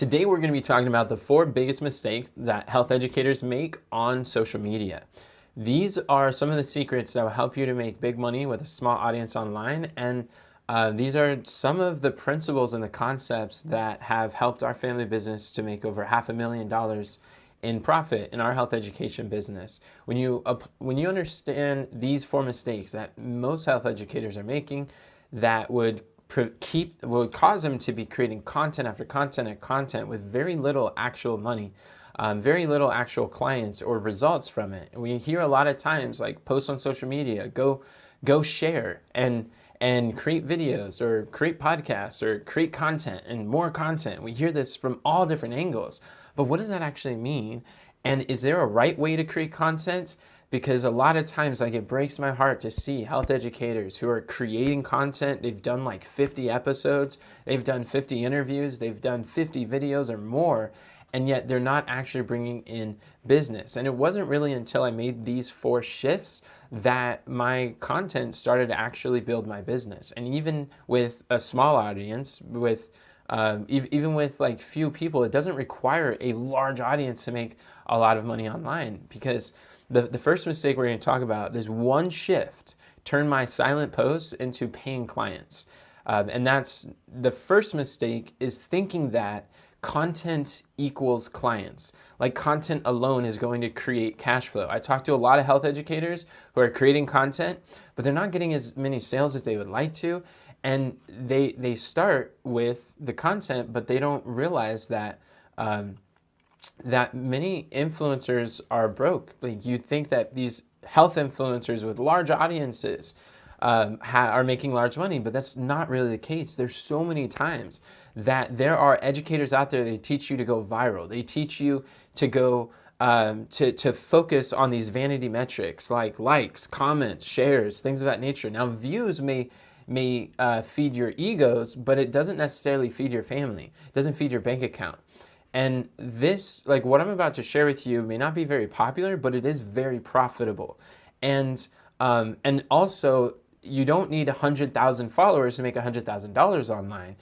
Today we're going to be talking about the 4 biggest mistakes that health educators make on social media. These are some of the secrets that will help you to make big money with a small audience online, and these are some of the principles and the concepts that have helped our family business to make over $500,000 in profit in our health education business. When you understand these 4 mistakes that most health educators are making, that would cause them to be creating content after content and content with very little actual money, very little actual clients or results from it. And we hear a lot of times, like, post on social media, go share and create videos or create podcasts or create content and more content. We hear this from all different angles, but what does that actually mean? And is there a right way to create content? Because a lot of times, like, it breaks my heart to see health educators who are creating content. They've done like 50 episodes, they've done 50 interviews, they've done 50 videos or more, and yet they're not actually bringing in business. And it wasn't really until I made these 4 shifts that my content started to actually build my business. And even with a small audience, even with like few people, it doesn't require a large audience to make a lot of money online. Because the first mistake we're going to talk about, this one shift turned my silent posts into paying clients. And that's the first mistake, is thinking that content equals clients. Like, content alone is going to create cash flow. I talk to a lot of health educators who are creating content, but they're not getting as many sales as they would like to. And they start with the content, but they don't realize that that many influencers are broke. Like, you think that these health influencers with large audiences are making large money, but that's not really the case. There's so many times that there are educators out there, they teach you to go viral. They teach you to go to focus on these vanity metrics like likes, comments, shares, things of that nature. Now, views may feed your egos, but it doesn't necessarily feed your family. It doesn't feed your bank account. And this, like what I'm about to share with you, may not be very popular, but it is very profitable. And also, you don't need 100,000 followers to make $100,000 online.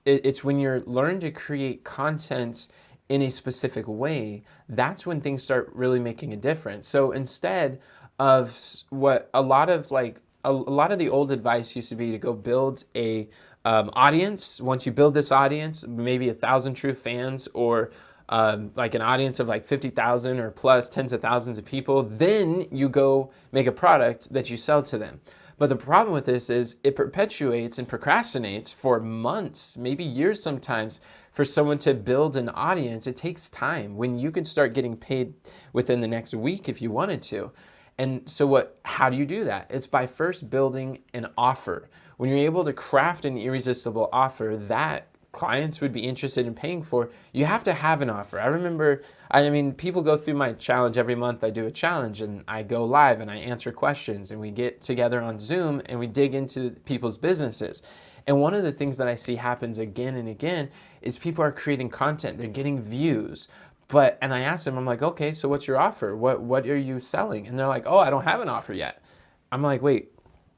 It's when you're learning to create content in a specific way, that's when things start really making a difference. So instead of what a lot of the old advice used to be, to go build a audience. Once you build this audience, maybe 1,000 true fans, or like an audience of like 50,000 or plus, tens of thousands of people, then you go make a product that you sell to them. But the problem with this is it perpetuates and procrastinates for months, maybe years sometimes, for someone to build an audience. It takes time, when you can start getting paid within the next week if you wanted to. And so how do you do that? It's by first building an offer. When you're able to craft an irresistible offer that clients would be interested in paying for, you have to have an offer. I mean, people go through my challenge every month. I do a challenge and I go live and I answer questions, and we get together on Zoom and we dig into people's businesses. And one of the things that I see happens again and again is people are creating content. They're getting views. And I asked them, I'm like, okay, so what's your offer? What are you selling? And they're like, oh, I don't have an offer yet. I'm like, wait,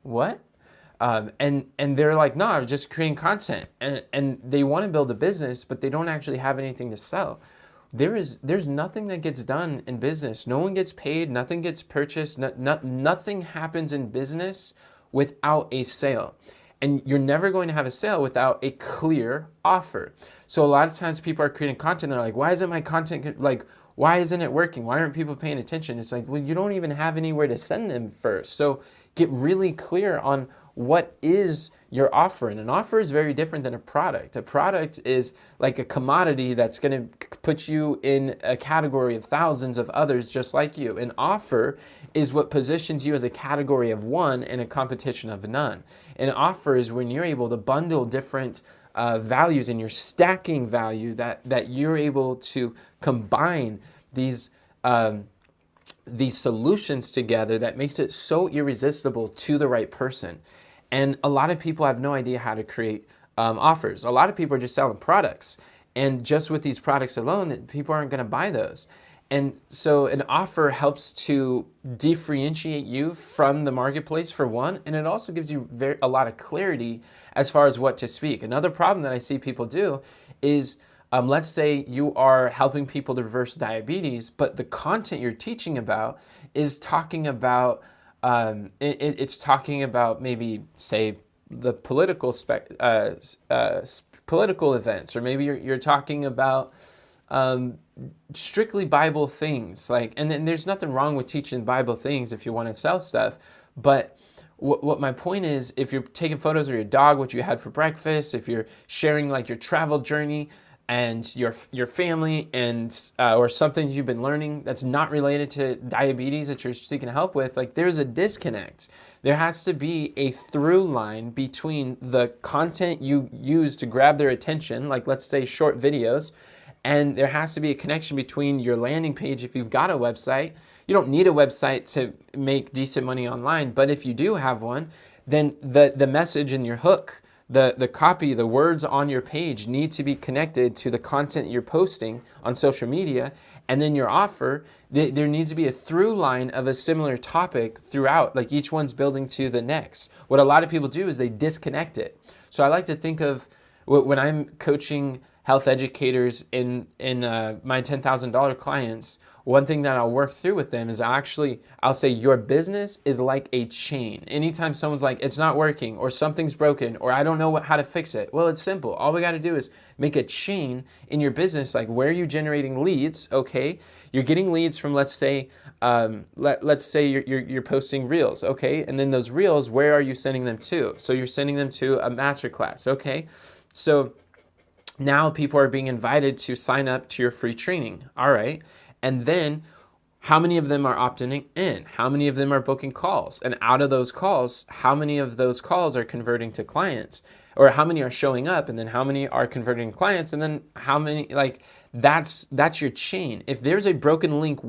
what? And they're like, no, I'm just creating content. And they want to build a business, but they don't actually have anything to sell. There's nothing that gets done in business. No one gets paid, nothing gets purchased, nothing happens in business without a sale. And you're never going to have a sale without a clear offer. So a lot of times people are creating content. They're like, why isn't my content, why isn't it working? Why aren't people paying attention? It's like, well, you don't even have anywhere to send them first. So get really clear on what is your offer. And an offer is very different than a product. A product is like a commodity that's going to put you in a category of thousands of others just like you. An offer is what positions you as a category of one in a competition of none. An offer is when you're able to bundle different values, and you're stacking value, that you're able to combine these solutions together that makes it so irresistible to the right person. And a lot of people have no idea how to create offers. A lot of people are just selling products. And just with these products alone, people aren't going to buy those. And so an offer helps to differentiate you from the marketplace for one, and it also gives you a lot of clarity as far as what to speak. Another problem that I see people do is, let's say you are helping people to reverse diabetes, but the content you're teaching about is talking about, it's talking about maybe, say, the political political events, or maybe you're talking about strictly Bible things. Like, and then there's nothing wrong with teaching Bible things if you want to sell stuff. But what my point is, if you're taking photos of your dog, what you had for breakfast, if you're sharing like your travel journey and your family, and or something you've been learning that's not related to diabetes that you're seeking help with, like, there's a disconnect. There has to be a through line between the content you use to grab their attention, like let's say short videos, and there has to be a connection between your landing page. If you've got a website, you don't need a website to make decent money online, but if you do have one, then the message in your hook, the copy, the words on your page need to be connected to the content you're posting on social media. And then your offer, there needs to be a through line of a similar topic throughout, like each one's building to the next. What a lot of people do is they disconnect it. So I like to think of, when I'm coaching health educators in my $10,000 clients, one thing that I'll work through with them is I'll say your business is like a chain. Anytime someone's like, it's not working, or something's broken, or I don't know how to fix it. Well, it's simple. All we got to do is make a chain in your business. Like, where are you generating leads? Okay, you're getting leads from, let's say, let's say you're posting reels. Okay, and then those reels, where are you sending them to? So you're sending them to a masterclass. Okay, so now people are being invited to sign up to your free training. All right. And then how many of them are opting in? How many of them are booking calls? And out of those calls, how many of those calls are converting to clients? Or how many are showing up? And then how many are converting to clients? And then how many, like, that's your chain. If there's a broken link,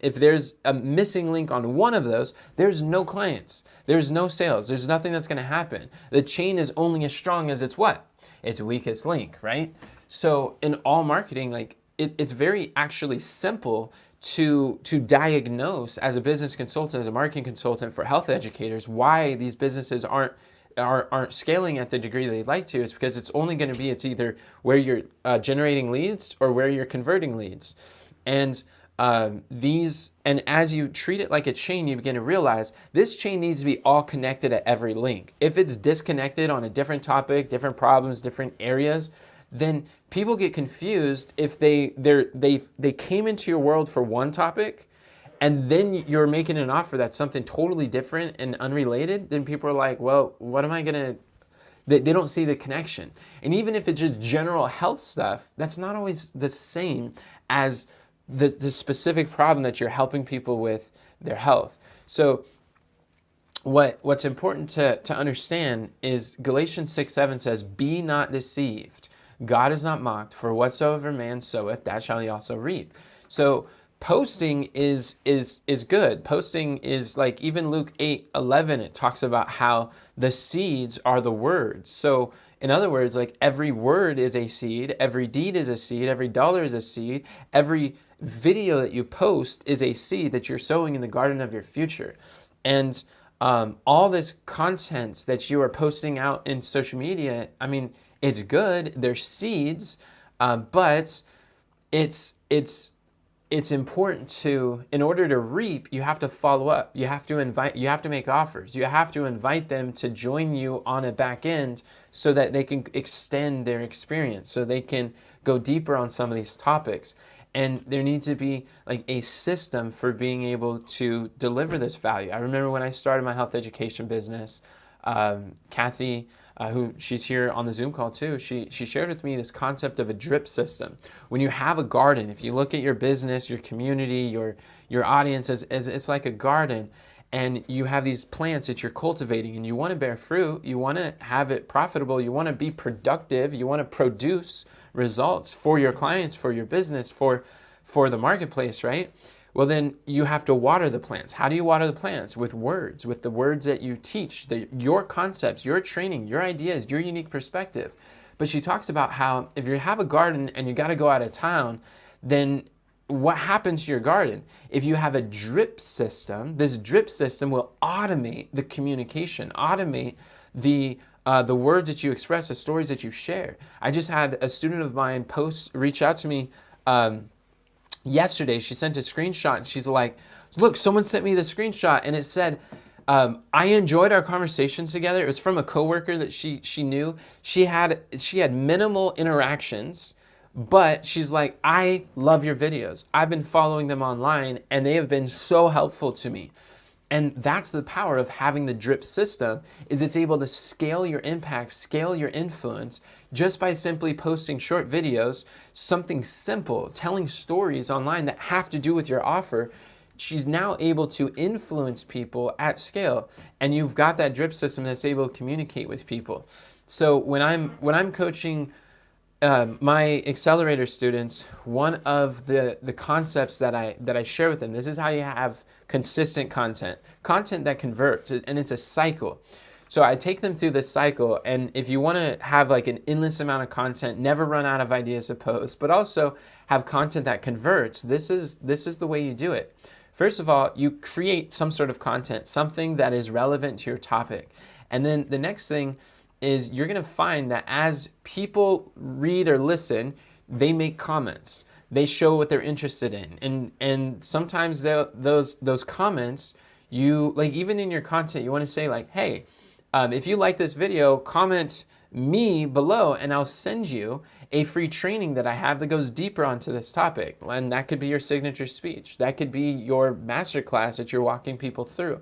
if there's a missing link on one of those, there's no clients. There's no sales. There's nothing that's going to happen. The chain is only as strong as its what? Its weakest link, right? So in all marketing, like, it's very actually simple to diagnose as a business consultant, as a marketing consultant for health educators, why these businesses aren't scaling at the degree they'd like to. Is because it's only going to be, it's either where you're generating leads or where you're converting leads. And and as you treat it like a chain, you begin to realize this chain needs to be all connected at every link. If it's disconnected on a different topic, different problems, different areas, then people get confused. If they came into your world for one topic, and then you're making an offer that's something totally different and unrelated, then people are like, well, what am I gonna? They don't see the connection. And even if it's just general health stuff, that's not always the same as the specific problem that you're helping people with their health. So what's important to understand is Galatians 6:7 says, be not deceived. God is not mocked, for whatsoever man soweth, that shall he also reap. So posting is good. Posting is, like, even Luke 8:11, it talks about how the seeds are the words. So in other words, like, every word is a seed, every deed is a seed, every dollar is a seed, every video that you post is a seed that you're sowing in the garden of your future. And all this content that you are posting out in social media, I mean, it's good, they're seeds, but it's important to, in order to reap, you have to follow up. You have to make offers. You have to invite them to join you on a back end so that they can extend their experience, so they can go deeper on some of these topics. And there needs to be, like, a system for being able to deliver this value. I remember when I started my health education business, Kathy, who she's here on the Zoom call too, she shared with me this concept of a drip system. When you have a garden, if you look at your business, your community, your audience, as it's like a garden, and you have these plants that you're cultivating, and you want to bear fruit, you want to have it profitable, you want to be productive, you want to produce results for your clients, for your business, for the marketplace, right? Well, then you have to water the plants. How do you water the plants? With words, with the words that you teach, your concepts, your training, your ideas, your unique perspective. But she talks about how if you have a garden and you got to go out of town, then what happens to your garden? If you have a drip system, this drip system will automate the communication, automate the words that you express, the stories that you share. I just had a student of mine reach out to me yesterday. She sent a screenshot and she's like, look, someone sent me the screenshot and it said, I enjoyed our conversations together. It was from a coworker that she knew. She had minimal interactions, but she's like, I love your videos. I've been following them online and they have been so helpful to me. And that's the power of having the drip system, is it's able to scale your impact, scale your influence just by simply posting short videos, something simple, telling stories online that have to do with your offer. She's now able to influence people at scale, and you've got that drip system that's able to communicate with people. So when I'm coaching my accelerator students, one of the concepts that I share with them, this is how you have consistent content that converts, and it's a cycle. So I take them through this cycle, and if you want to have like an endless amount of content, never run out of ideas to post, but also have content that converts, this is the way you do it. First of all, you create some sort of content, something that is relevant to your topic. And then the next thing is you're going to find that as people read or listen, they make comments. They show what they're interested in. And sometimes those comments, you like, even in your content, you want to say like, hey, if you like this video, comment me below and I'll send you a free training that I have that goes deeper onto this topic. And that could be your signature speech. That could be your masterclass that you're walking people through.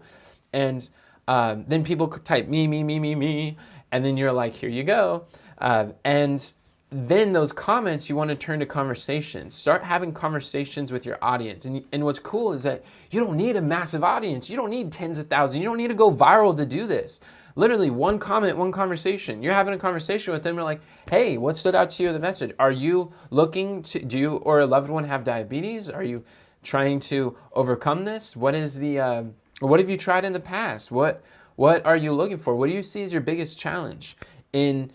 And then people could type me. And then you're like, here you go. And then those comments, you want to turn to conversations. Start having conversations with your audience. And what's cool is that you don't need a massive audience. You don't need tens of thousands. You don't need to go viral to do this. Literally one comment, one conversation. You're having a conversation with them. You're like, hey, what stood out to you in the message? Are you looking to, do you or a loved one have diabetes? Are you trying to overcome this? What is the, what have you tried in the past? What are you looking for? What do you see as your biggest challenge in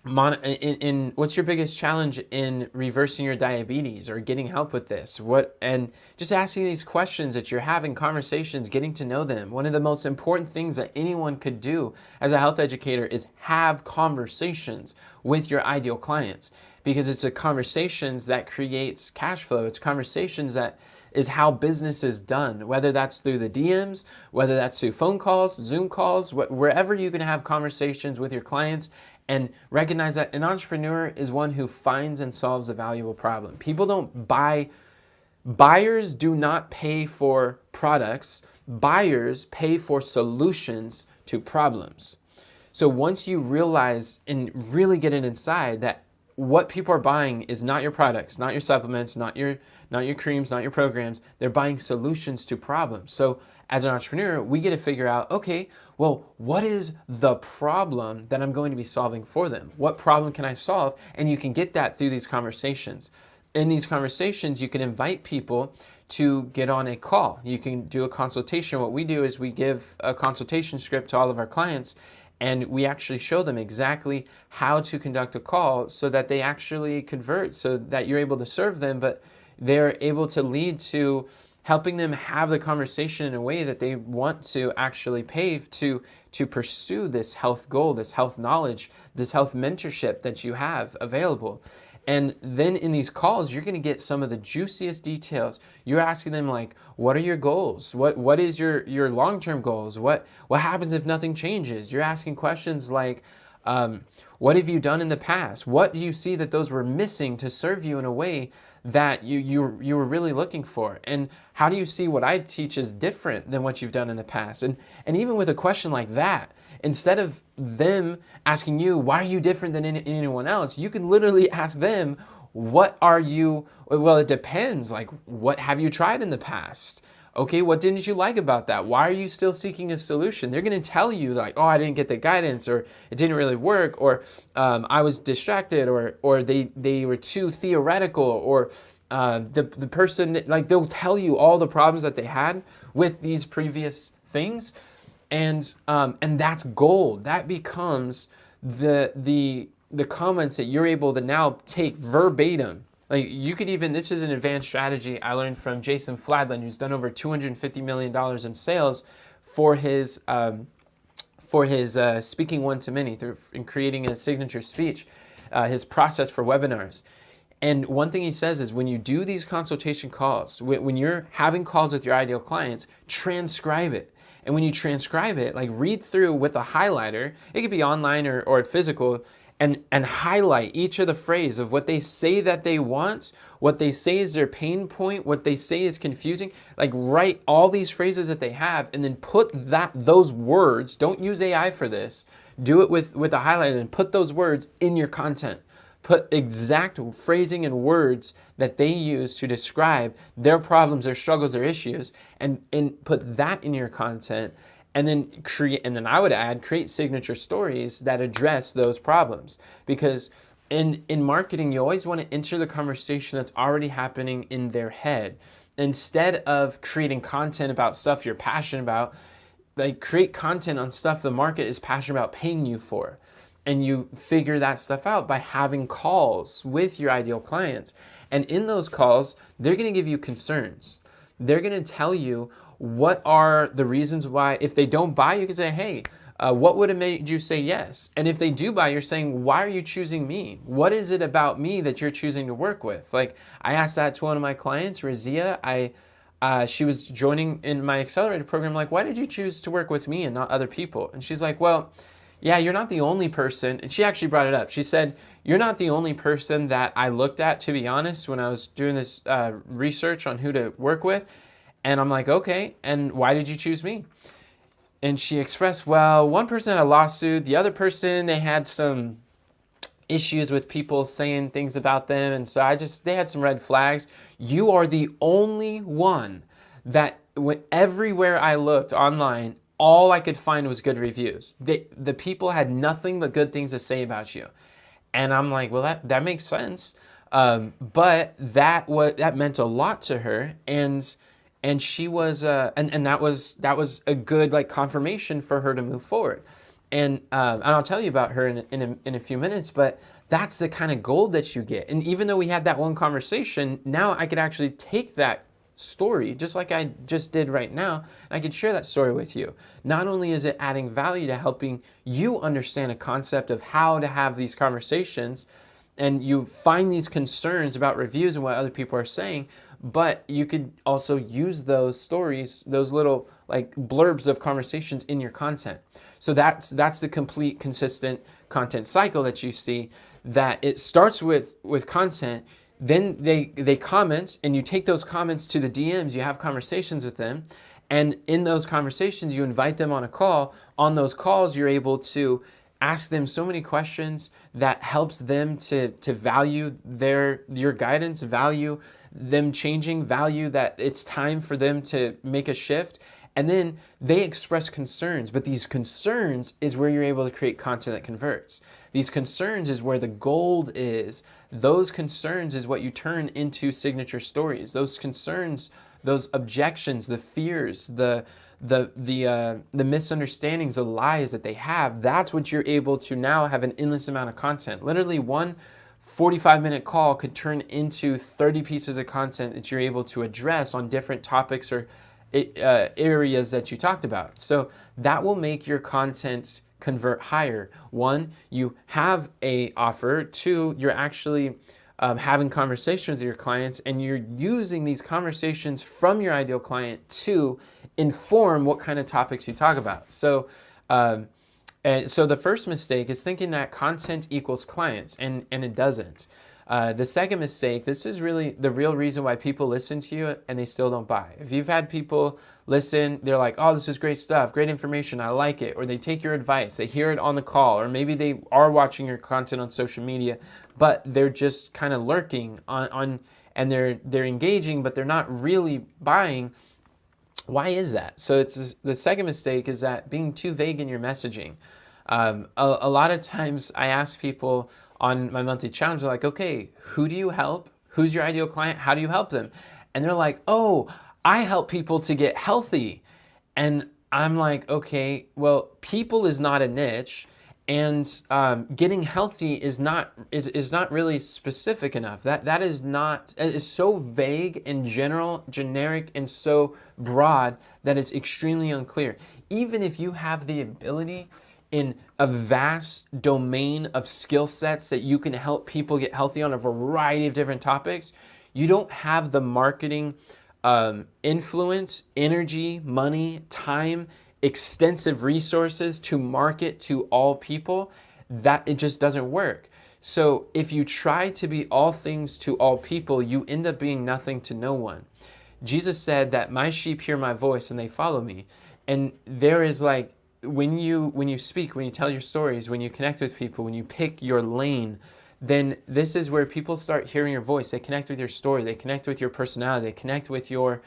what's your biggest challenge in reversing your diabetes or getting help with this? And just asking these questions that you're having conversations, getting to know them. One of the most important things that anyone could do as a health educator is have conversations with your ideal clients, because it's the conversations that creates cash flow. It's conversations that is how business is done, whether that's through the DMs, whether that's through phone calls, Zoom calls, wherever you can have conversations with your clients, and recognize that an entrepreneur is one who finds and solves a valuable problem. People don't buy, buyers do not pay for products, buyers pay for solutions to problems. So once you realize and really get it inside that what people are buying is not your products, not your supplements, not your creams, not your programs. They're buying solutions to problems. So as an entrepreneur, we get to figure out, okay, well, what is the problem that I'm going to be solving for them? What problem can I solve? And you can get that through these conversations. In these conversations, you can invite people to get on a call. You can do a consultation. What we do is we give a consultation script to all of our clients, and we actually show them exactly how to conduct a call so that they actually convert, so that you're able to serve them, but they're able to lead to helping them have the conversation in a way that they want to actually pave to pursue this health goal, this health knowledge, this health mentorship that you have available. And then in these calls, you're going to get some of the juiciest details. You're asking them like, what are your goals? What is your long-term goals? What happens if nothing changes? You're asking questions like, what have you done in the past? What do you see that those were missing to serve you in a way that you were really looking for? And how do you see what I teach is different than what you've done in the past? And even with a question like that, instead of them asking you, why are you different than anyone else? You can literally ask them, what are you, well, it depends. Like, what have you tried in the past? Okay, what didn't you like about that? Why are you still seeking a solution? They're going to tell you like, oh, I didn't get the guidance, or it didn't really work, or I was distracted, or they were too theoretical, or the person, like, they'll tell you all the problems that they had with these previous things. And that's gold. That becomes the comments that you're able to now take verbatim Like you could even, this is an advanced strategy I learned from Jason Fladlin, who's done over $250 million in sales for his speaking one-to-many in creating a signature speech, his process for webinars. And one thing he says is when you do these consultation calls, when you're having calls with your ideal clients, transcribe it. And when you transcribe it, like read through with a highlighter, it could be online or physical, and highlight each of the phrase of what they say that they want, what they say is their pain point, what they say is confusing. Like write all these phrases that they have and then put those words, don't use AI for this, do it with a highlighter and put those words in your content. Put exact phrasing and words that they use to describe their problems, their struggles, their issues, and put that in your content. And then I would add, create signature stories that address those problems. Because in marketing, you always want to enter the conversation that's already happening in their head. Instead of creating content about stuff you're passionate about, like create content on stuff the market is passionate about paying you for. And you figure that stuff out by having calls with your ideal clients. And in those calls, they're going to give you concerns. They're going to tell you what are the reasons why. If they don't buy, you can say, hey, what would have made you say yes? And if they do buy, you're saying, why are you choosing me? What is it about me that you're choosing to work with? Like I asked that to one of my clients, Razia. She was joining in my accelerator program. Like, why did you choose to work with me and not other people? And she's like, well, yeah, you're not the only person. And she actually brought it up. She said, you're not the only person that I looked at, to be honest, when I was doing this research on who to work with. And I'm like, okay, and why did you choose me? And she expressed, well, one person had a lawsuit. The other person, they had some issues with people saying things about them. And so they had some red flags. You are the only one that everywhere I looked online, all I could find was good reviews. The people had nothing but good things to say about you. And I'm like, well, that makes sense. But that meant a lot to her. And she was, and that was a good like confirmation for her to move forward. And I'll tell you about her in a few minutes, but that's the kind of gold that you get. And even though we had that one conversation, now I could actually take that story, just like I just did right now, and I could share that story with you. Not only is it adding value to helping you understand a concept of how to have these conversations, and you find these concerns about reviews and what other people are saying, but you could also use those stories, those little like blurbs of conversations in your content. So that's the complete consistent content cycle that you see, that it starts with content, then they comment, and you take those comments to the DMs, you have conversations with them, and in those conversations you invite them on a call. On those calls you're able to ask them so many questions that helps them to value your guidance, value them changing, value that it's time for them to make a shift. And then they express concerns, but these concerns is where you're able to create content that converts. These concerns is where the gold is. Those concerns is what you turn into signature stories. Those concerns, those objections, the fears, the misunderstandings, the lies that they have, that's what you're able to now have an endless amount of content. Literally one 45-minute call could turn into 30 pieces of content that you're able to address on different topics or areas that you talked about. So that will make your content convert higher. One, you have a offer. Two, you're actually having conversations with your clients, and you're using these conversations from your ideal client to inform what kind of topics you talk about. So the first mistake is thinking that content equals clients, and it doesn't. The second mistake, this is really the real reason why people listen to you and they still don't buy. If you've had people listen, they're like, oh, this is great stuff, great information, I like it. Or they take your advice, they hear it on the call, or maybe they are watching your content on social media, but they're just kind of lurking on and they're engaging, but they're not really buying. Why is that? So the second mistake is that being too vague in your messaging. A lot of times I ask people on my monthly challenge, like, okay, who do you help? Who's your ideal client? How do you help them? And they're like, oh, I help people to get healthy. And I'm like, okay, well, people is not a niche, And getting healthy is not really specific enough. That is not, is so vague and general, generic, and so broad that it's extremely unclear. Even if you have the ability in a vast domain of skill sets that you can help people get healthy on a variety of different topics, you don't have the marketing influence, energy, money, time, extensive resources to market to all people, that it just doesn't work. So if you try to be all things to all people, you end up being nothing to no one. Jesus said that my sheep hear my voice and they follow me. And there is like, when you speak, when you tell your stories, when you connect with people, when you pick your lane, then this is where people start hearing your voice. They connect with your story, they connect with your personality, they connect with your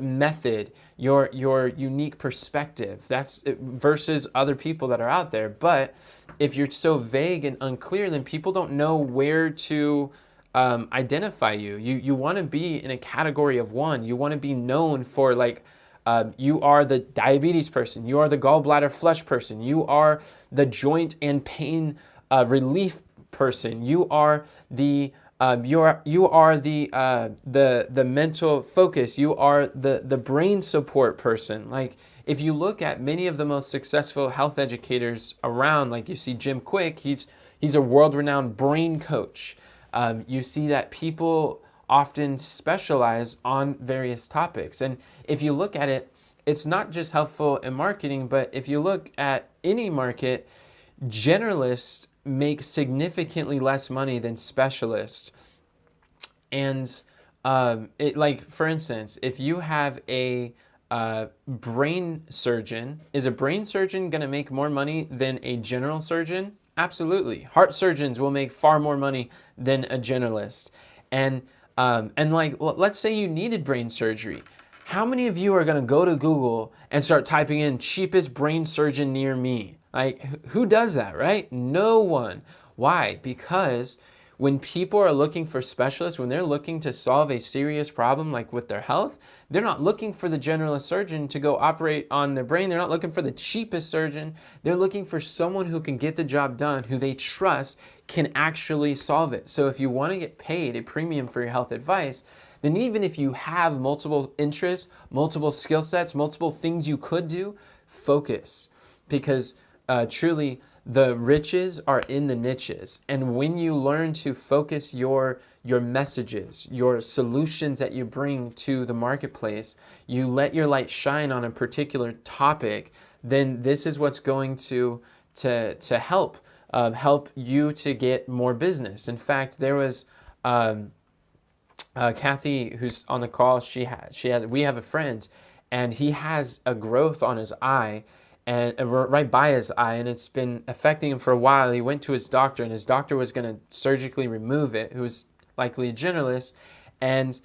method, your unique perspective. That's versus other people that are out there. But if you're so vague and unclear, then people don't know where to identify you. You want to be in a category of one. You want to be known for like, you are the diabetes person, you are the gallbladder flush person, you are the joint and pain relief person, you are the the mental focus, you are the brain support person. Like if you look at many of the most successful health educators around, like you see Jim Quick, he's a world-renowned brain coach. You see that people often specialize on various topics. And if you look at it, it's not just helpful in marketing, but if you look at any market, generalists make significantly less money than specialists. And like, for instance, if you have a brain surgeon, is a brain surgeon going to make more money than a general surgeon? Absolutely. Heart surgeons will make far more money than a generalist. And like, let's say you needed brain surgery. How many of you are going to go to Google and start typing in cheapest brain surgeon near me? Like, who does that, right? No one. Why? Because when people are looking for specialists, when they're looking to solve a serious problem like with their health, they're not looking for the generalist surgeon to go operate on their brain. They're not looking for the cheapest surgeon. They're looking for someone who can get the job done, who they trust can actually solve it. So if you want to get paid a premium for your health advice, then even if you have multiple interests, multiple skill sets, multiple things you could do, focus. Because truly, the riches are in the niches. And when you learn to focus your messages, your solutions that you bring to the marketplace, you let your light shine on a particular topic, then this is what's going to help you to get more business. In fact, there was Kathy, who's on the call. We have a friend, and he has a growth on his eye, and right by his eye, and it's been affecting him for a while. He went to his doctor, and his doctor was going to surgically remove it, who was likely a generalist, and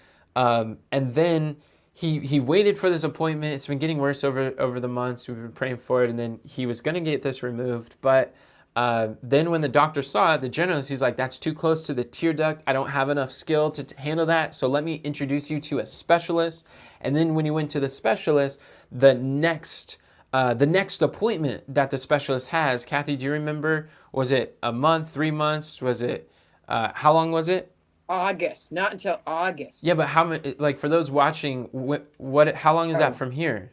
then he waited for this appointment. It's been getting worse over the months. We've been praying for it, and then he was going to get this removed, but then when the doctor saw it, the generalist, he's like, that's too close to the tear duct. I don't have enough skill to handle that. So let me introduce you to a specialist. And then when he went to the specialist, the next appointment that the specialist has, Kathy, do you remember? Was it a month, 3 months? Was it, how long was it? August, not until August. Yeah, but how many, like for those watching, how long is that from here?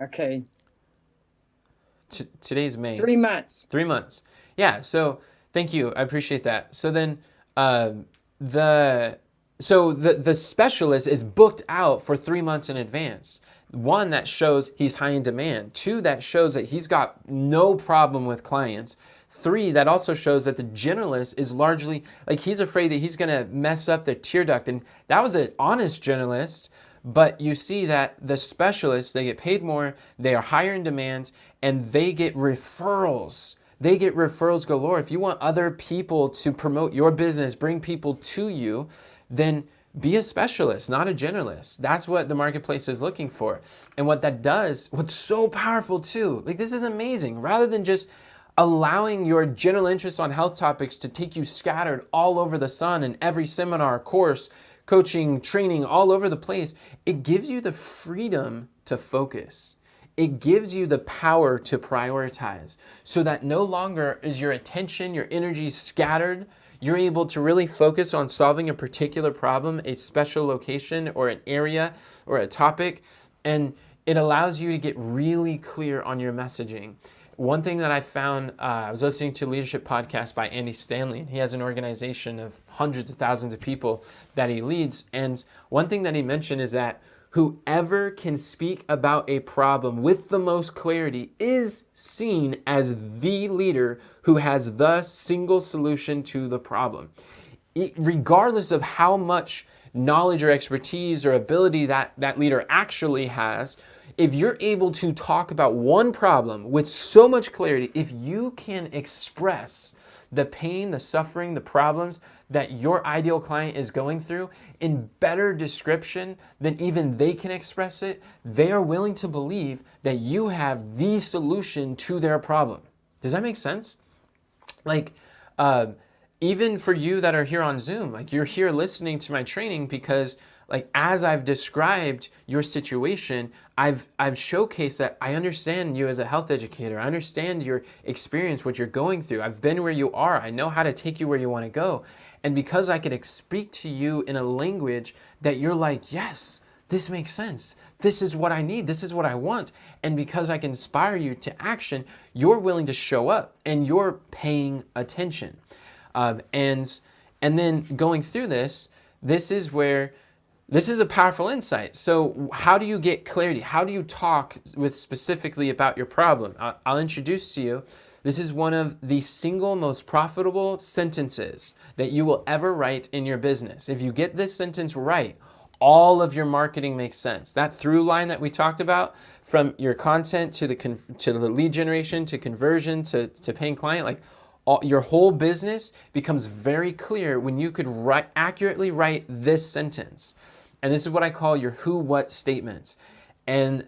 Okay. Today's May. 3 months. 3 months. Yeah. So thank you. I appreciate that. So then the specialist is booked out for 3 months in advance. One, that shows he's high in demand. Two, that shows that he's got no problem with clients. Three, that also shows that the generalist is largely, like, he's afraid that he's going to mess up the tear duct. And that was an honest generalist. But you see that the specialists, they get paid more, they are higher in demand, and they get referrals. They get referrals galore. If you want other people to promote your business, bring people to you, then be a specialist, not a generalist. That's what the marketplace is looking for. And what that does, what's so powerful too, like, this is amazing. Rather than just allowing your general interest on health topics to take you scattered all over the sun in every seminar, course, coaching, training, all over the place, it gives you the freedom to focus. it gives you the power to prioritize so that no longer is your attention, your energy scattered. You're able to really focus on solving a particular problem, a special location or an area or a topic, and it allows you to get really clear on your messaging. One thing that I found, I was listening to a leadership podcast by Andy Stanley, and he has an organization of hundreds of thousands of people that he leads. And one thing that he mentioned is that whoever can speak about a problem with the most clarity is seen as the leader who has the single solution to the problem. Regardless of how much knowledge or expertise or ability that leader actually has, if you're able to talk about one problem with so much clarity, if you can express the pain, the suffering, the problems that your ideal client is going through in better description than even they can express it, they are willing to believe that you have the solution to their problem. Does that make sense? Like, even for you that are here on Zoom, like you're here listening to my training because like as I've described your situation, I've showcased that I understand you as a health educator. I understand your experience, what you're going through. I've been where you are. I know how to take you where you want to go. And because I can speak to you in a language that you're like, yes, this makes sense. This is what I need. This is what I want. And because I can inspire you to action, you're willing to show up and you're paying attention. And then going through this is where this is a powerful insight. So how do you get clarity? How do you talk with specifically about your problem? I'll introduce to you. This is one of the single most profitable sentences that you will ever write in your business. If you get this sentence right, all of your marketing makes sense. That through line that we talked about, from your content to the lead generation, to conversion, to paying client, like your whole business becomes very clear when you could accurately write this sentence. And this is what I call your who, what statements. And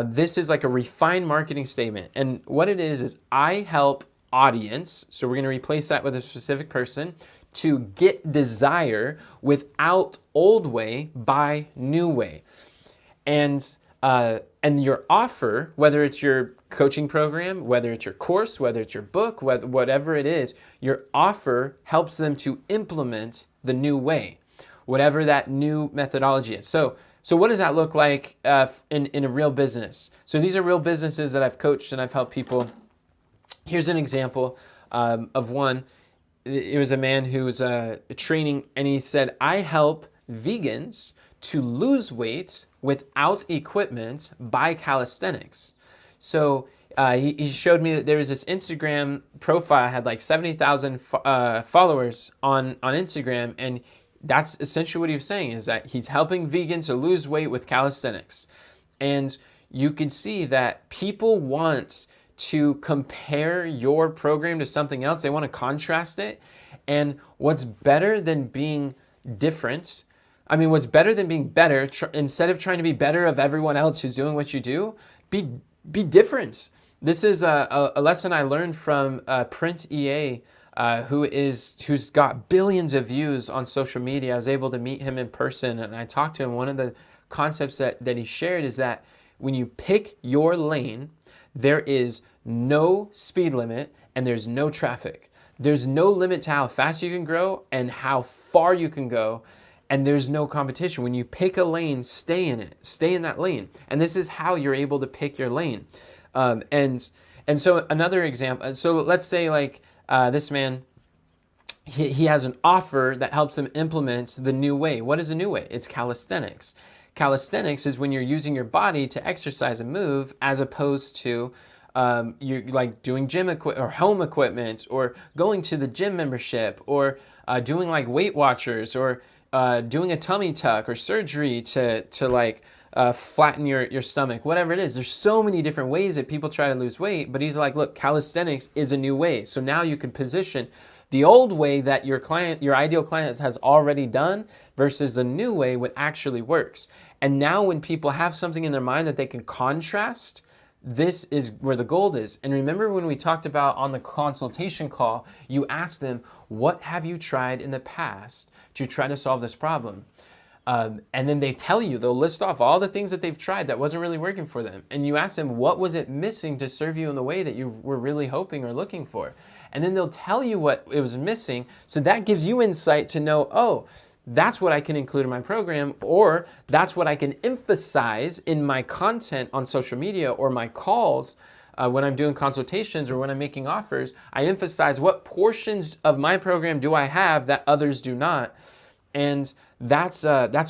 this is like a refined marketing statement. And what it is I help audience, so we're going to replace that with a specific person, to get desire without old way by new way. And your offer, whether it's your coaching program, whether it's your course, whether it's your book, whatever it is, your offer helps them to implement the new way, whatever that new methodology is. So what does that look like in a real business? So these are real businesses that I've coached and I've helped people. Here's an example of one. It was a man who was training, and he said, I help vegans to lose weight without equipment by calisthenics. So he showed me that there was this Instagram profile, had like 70,000 followers on Instagram, and that's essentially what he was saying, is that he's helping vegans to lose weight with calisthenics. And you can see that people want to compare your program to something else. They want to contrast it. And what's better than being different? I mean, what's better than being better? Instead of trying to be better of everyone else who's doing what you do, be different. This is a lesson I learned from Print EA, who's got billions of views on social media. I was able to meet him in person, and I talked to him. One of the concepts that he shared is that when you pick your lane, there is no speed limit and there's no traffic. There's no limit to how fast you can grow and how far you can go, and there's no competition. When you pick a lane, stay in it. Stay in that lane. And this is how you're able to pick your lane. And so another example, so let's say like this man, he has an offer that helps him implement the new way. What is the new way? It's calisthenics. Calisthenics is when you're using your body to exercise and move, as opposed to you're like doing gym equipment or home equipment, or going to the gym membership, or doing like Weight Watchers, or doing a tummy tuck or surgery to like flatten your stomach, whatever it is. There's so many different ways that people try to lose weight, but he's like, look, calisthenics is a new way. So now you can position the old way that your ideal client has already done versus the new way, what actually works. And now when people have something in their mind that they can contrast, this is where the gold is. And remember when we talked about on the consultation call, you asked them, what have you tried in the past to try to solve this problem? And then they tell you, they'll list off all the things that they've tried that wasn't really working for them. And you ask them, what was it missing to serve you in the way that you were really hoping or looking for? And then they'll tell you what it was missing. So that gives you insight to know, oh, that's what I can include in my program, or that's what I can emphasize in my content on social media or my calls when I'm doing consultations or when I'm making offers. I emphasize what portions of my program do I have that others do not. And that's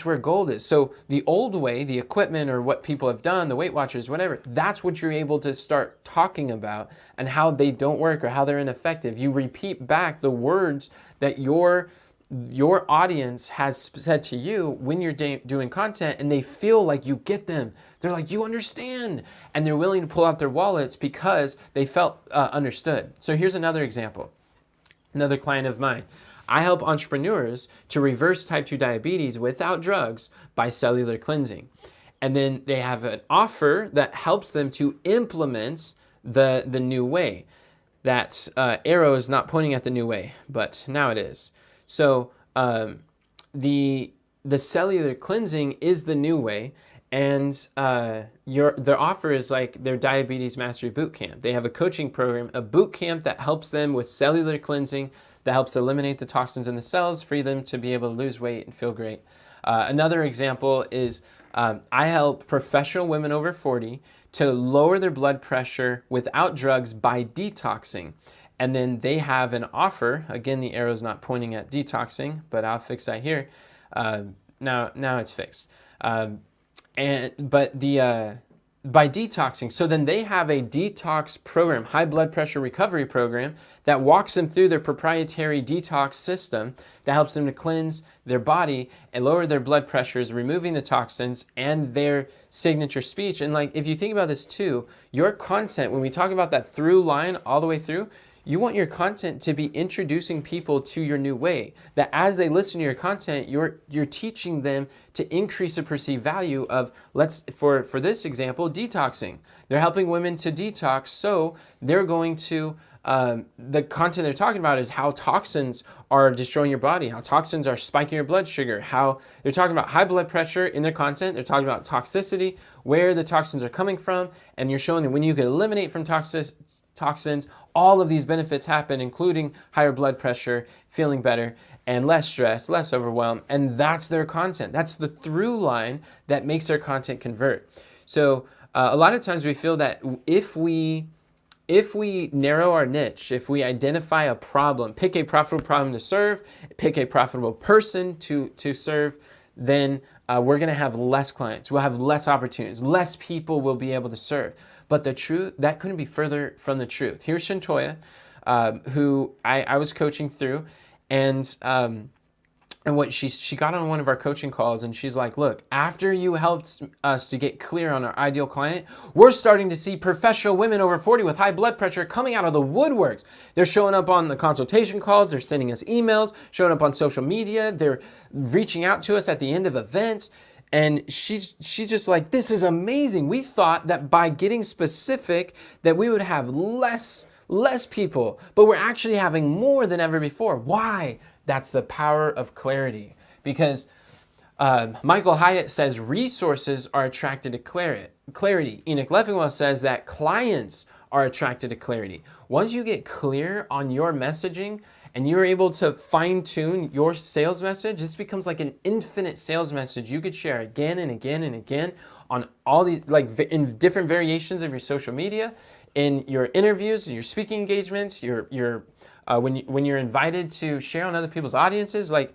where gold is. So the old way, the equipment or what people have done, the Weight Watchers, whatever, that's what you're able to start talking about and how they don't work or how they're ineffective. You repeat back the words that your audience has said to you when you're doing content, and they feel like you get them. They're like, you understand. And they're willing to pull out their wallets because they felt understood. So here's another example. Another client of mine. I help entrepreneurs to reverse type 2 diabetes without drugs by cellular cleansing. And then they have an offer that helps them to implement the new way. That arrow is not pointing at the new way, but now it is. So the cellular cleansing is the new way, and their offer is like their diabetes mastery boot camp. They have a coaching program, a boot camp that helps them with cellular cleansing, that helps eliminate the toxins in the cells, free them to be able to lose weight and feel great. Another example is I help professional women over 40 to lower their blood pressure without drugs by detoxing. And then they have an offer. Again, the arrow's not pointing at detoxing, but I'll fix that here. Now it's fixed. By detoxing, so then they have a detox program, high blood pressure recovery program, that walks them through their proprietary detox system that helps them to cleanse their body and lower their blood pressures, removing the toxins and their signature speech. And like, if you think about this too, your content, when we talk about that through line all the way through, you want your content to be introducing people to your new way. That as they listen to your content, you're teaching them to increase the perceived value of, for this example, detoxing. They're helping women to detox, so they're going to, the content they're talking about is how toxins are destroying your body, how toxins are spiking your blood sugar, how they're talking about high blood pressure in their content. They're talking about toxicity, where the toxins are coming from, and you're showing them when you can eliminate from toxins, all of these benefits happen, including higher blood pressure, feeling better, and less stress, less overwhelm. And that's their content. That's the through line that makes their content convert. So a lot of times we feel that if we narrow our niche, if we identify a problem, pick a profitable problem to serve, pick a profitable person to serve, then we're going to have less clients. We'll have less opportunities. Less people will be able to serve. But the truth, that couldn't be further from the truth. Here's Shantoya, who I was coaching through, and what she got on one of our coaching calls, and she's like, look, after you helped us to get clear on our ideal client, we're starting to see professional women over 40 with high blood pressure coming out of the woodworks. They're showing up on the consultation calls, they're sending us emails, showing up on social media, they're reaching out to us at the end of events. And she's just like, this is amazing. We thought that by getting specific that we would have less people, but we're actually having more than ever before. Why? That's the power of clarity. Because Michael Hyatt says resources are attracted to clarity. Enoch Leffingwell says that clients are attracted to clarity. Once you get clear on your messaging and you're able to fine-tune your sales message, this becomes like an infinite sales message you could share again and again and again on all these, like in different variations of your social media, in your interviews, in your speaking engagements, when you're invited to share on other people's audiences. Like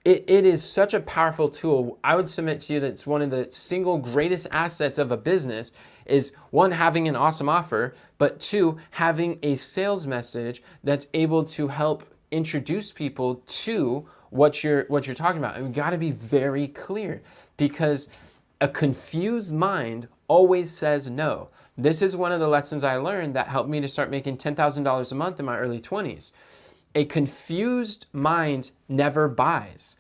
it is such a powerful tool. I would submit to you that it's one of the single greatest assets of a business is, one, having an awesome offer, but two, having a sales message that's able to help introduce people to what you're talking about. And we got to be very clear, because a confused mind always says no. This is one of the lessons I learned that helped me to start making $10,000 a month in my early 20s. A confused mind never buys.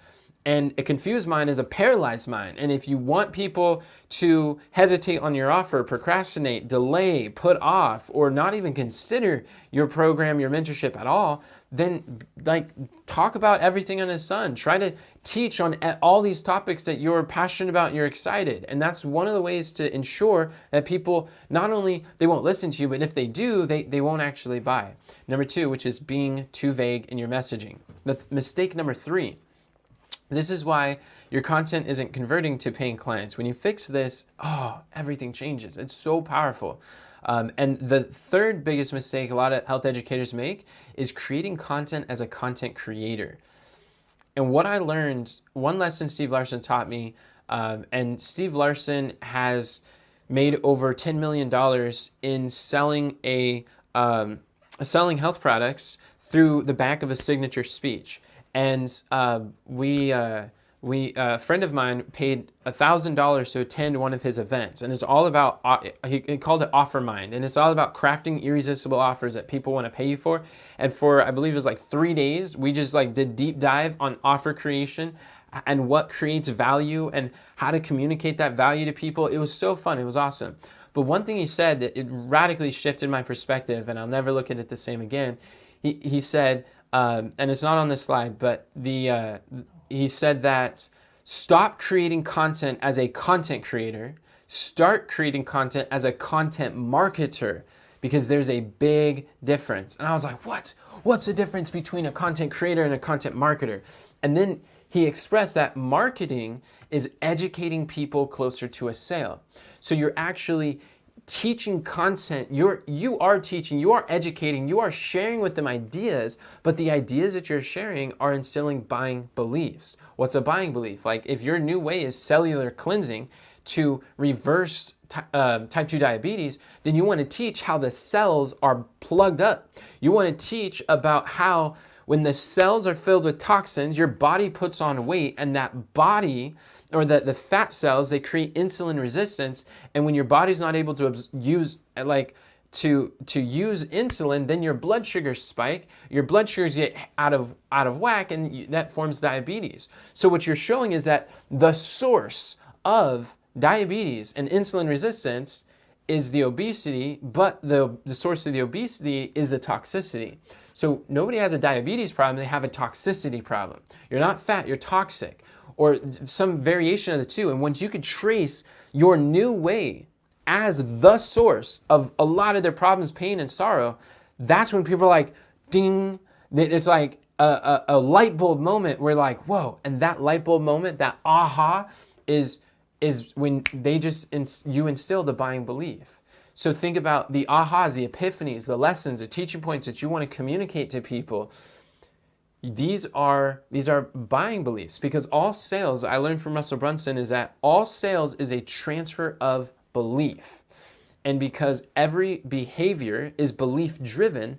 And a confused mind is a paralyzed mind. And if you want people to hesitate on your offer, procrastinate, delay, put off, or not even consider your program, your mentorship at all, then like talk about everything under the sun. Try to teach on all these topics that you're passionate about and you're excited. And that's one of the ways to ensure that people, not only they won't listen to you, but if they do, they won't actually buy. Number 2, which is being too vague in your messaging. The mistake number 3, this is why your content isn't converting to paying clients. When you fix this, everything changes. It's so powerful. And the third biggest mistake a lot of health educators make is creating content as a content creator. And what I learned, one lesson Steve Larsen taught me, and Steve Larsen has made over $10 million in selling health products through the back of a signature speech. And a friend of mine paid $1,000 to attend one of his events, and it's all about, he called it Offer Mind, and it's all about crafting irresistible offers that people want to pay you for. And for, I believe it was like 3 days, we just like did deep dive on offer creation and what creates value and how to communicate that value to people. It was so fun. It was awesome. But one thing he said that it radically shifted my perspective, and I'll never look at it the same again. He said, and it's not on this slide, but he said that stop creating content as a content creator, start creating content as a content marketer, because there's a big difference. And I was like, what? What's the difference between a content creator and a content marketer? And then he expressed that marketing is educating people closer to a sale. So you're actually teaching content, you are teaching, you are educating, you are sharing with them ideas, but the ideas that you're sharing are instilling buying beliefs. What's a buying belief? Like if your new way is cellular cleansing to reverse type 2 diabetes, then you want to teach how the cells are plugged up. You want to teach about how when the cells are filled with toxins, your body puts on weight, and that body, or the fat cells, they create insulin resistance. And when your body's not able to use insulin, then your blood sugars spike, your blood sugars get out of whack, and that forms diabetes. So what you're showing is that the source of diabetes and insulin resistance is the obesity, but the source of the obesity is the toxicity. So nobody has a diabetes problem, they have a toxicity problem. You're not fat, you're toxic, or some variation of the two. And once you could trace your new way as the source of a lot of their problems, pain, and sorrow, that's when people are like, ding, it's like a light bulb moment where like, whoa, and that light bulb moment, that aha, is when you instill the buying belief. So think about the ahas, the epiphanies, the lessons, the teaching points that you want to communicate to people. These are buying beliefs, because all sales, I learned from Russell Brunson, is that all sales is a transfer of belief. And because every behavior is belief driven,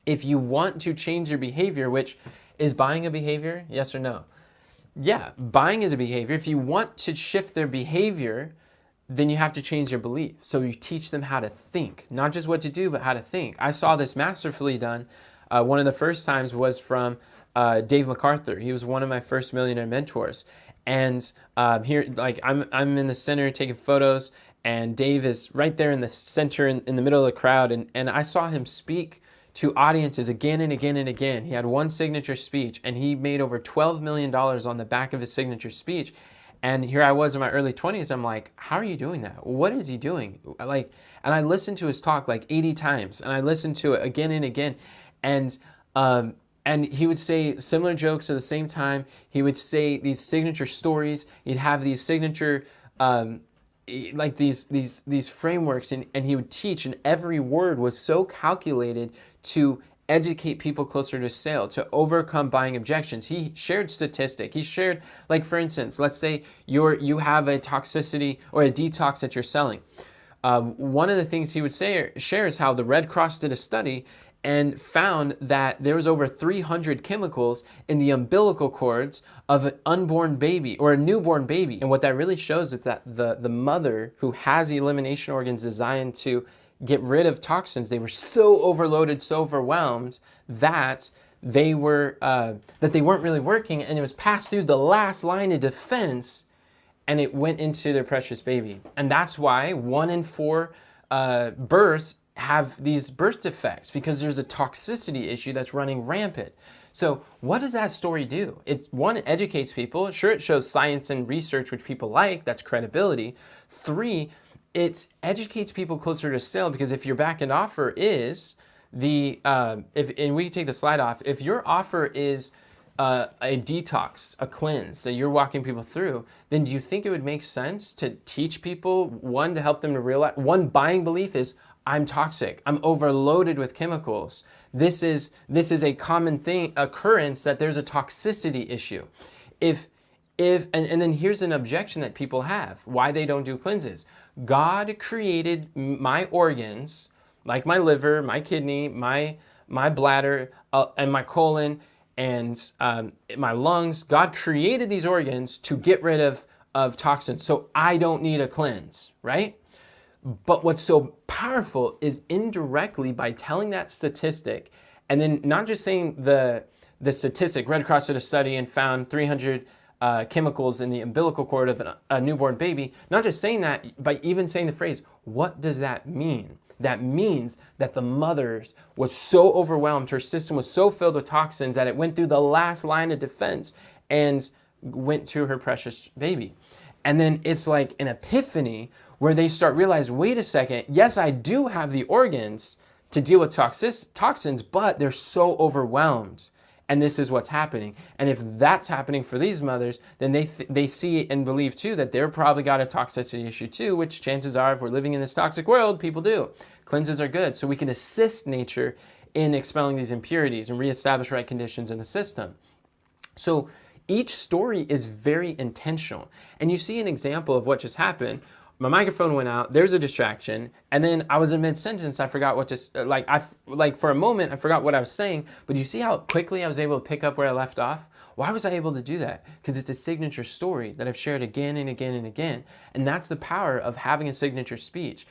if you want to change your behavior, which is buying a behavior, yes or no? Yeah, buying is a behavior. If you want to shift their behavior, then you have to change your belief. So you teach them how to think, not just what to do, but how to think. I saw this masterfully done. One of the first times was from Dave MacArthur. He was one of my first millionaire mentors. And here, like I'm in the center taking photos, and Dave is right there in the center, in the middle of the crowd. And I saw him speak to audiences again and again and again. He had one signature speech, and he made over $12 million on the back of his signature speech. And here I was in my early 20s. I'm like, how are you doing that? What is he doing? And I listened to his talk like 80 times, and I listened to it again and again. And he would say similar jokes at the same time. He would say these signature stories. He'd have these signature, like these frameworks, and he would teach, and every word was so calculated to educate people closer to sale, to overcome buying objections. He shared statistic. He shared, like for instance, let's say you have a toxicity or a detox that you're selling. One of the things he would share is how the Red Cross did a study and found that there was over 300 chemicals in the umbilical cords of an unborn baby or a newborn baby. And what that really shows is that the mother who has the elimination organs designed to get rid of toxins, they were so overloaded, so overwhelmed that they weren't really working, and it was passed through the last line of defense, and it went into their precious baby. And that's why 1 in 4 births have these birth defects because there's a toxicity issue that's running rampant. So what does that story do? It's one, it educates people. Sure, it shows science and research, which people like. That's credibility. 3, it educates people closer to sale, because if your back end offer is the, and we can take the slide off, if your offer is a detox, a cleanse that you're walking people through, then do you think it would make sense to teach people, one, to help them to realize, one buying belief is, I'm toxic, I'm overloaded with chemicals. This is a common occurrence that there's a toxicity issue. And then here's an objection that people have, why they don't do cleanses. God created my organs, like my liver, my kidney, my bladder, and my colon, and my lungs. God created these organs to get rid of toxins, so I don't need a cleanse, right? But what's so powerful is indirectly by telling that statistic, and then not just saying the statistic. Red Cross did a study and found 300 chemicals in the umbilical cord of a newborn baby. Not just saying that, but even saying the phrase, what does that mean? That means that the mother was so overwhelmed, her system was so filled with toxins that it went through the last line of defense and went to her precious baby. And then it's like an epiphany where they start realizing, wait a second, yes, I do have the organs to deal with toxins, but they're so overwhelmed. And this is what's happening. And if that's happening for these mothers, then they see and believe too that they're probably got a toxicity issue too, which chances are, if we're living in this toxic world, people do. Cleanses are good. So we can assist nature in expelling these impurities and reestablish right conditions in the system. So each story is very intentional. And you see an example of what just happened. My microphone went out, there's a distraction, and then I was in mid-sentence, I forgot what to, for a moment, I forgot what I was saying, but you see how quickly I was able to pick up where I left off? Why was I able to do that? Because it's a signature story that I've shared again and again and again, and that's the power of having a signature speech.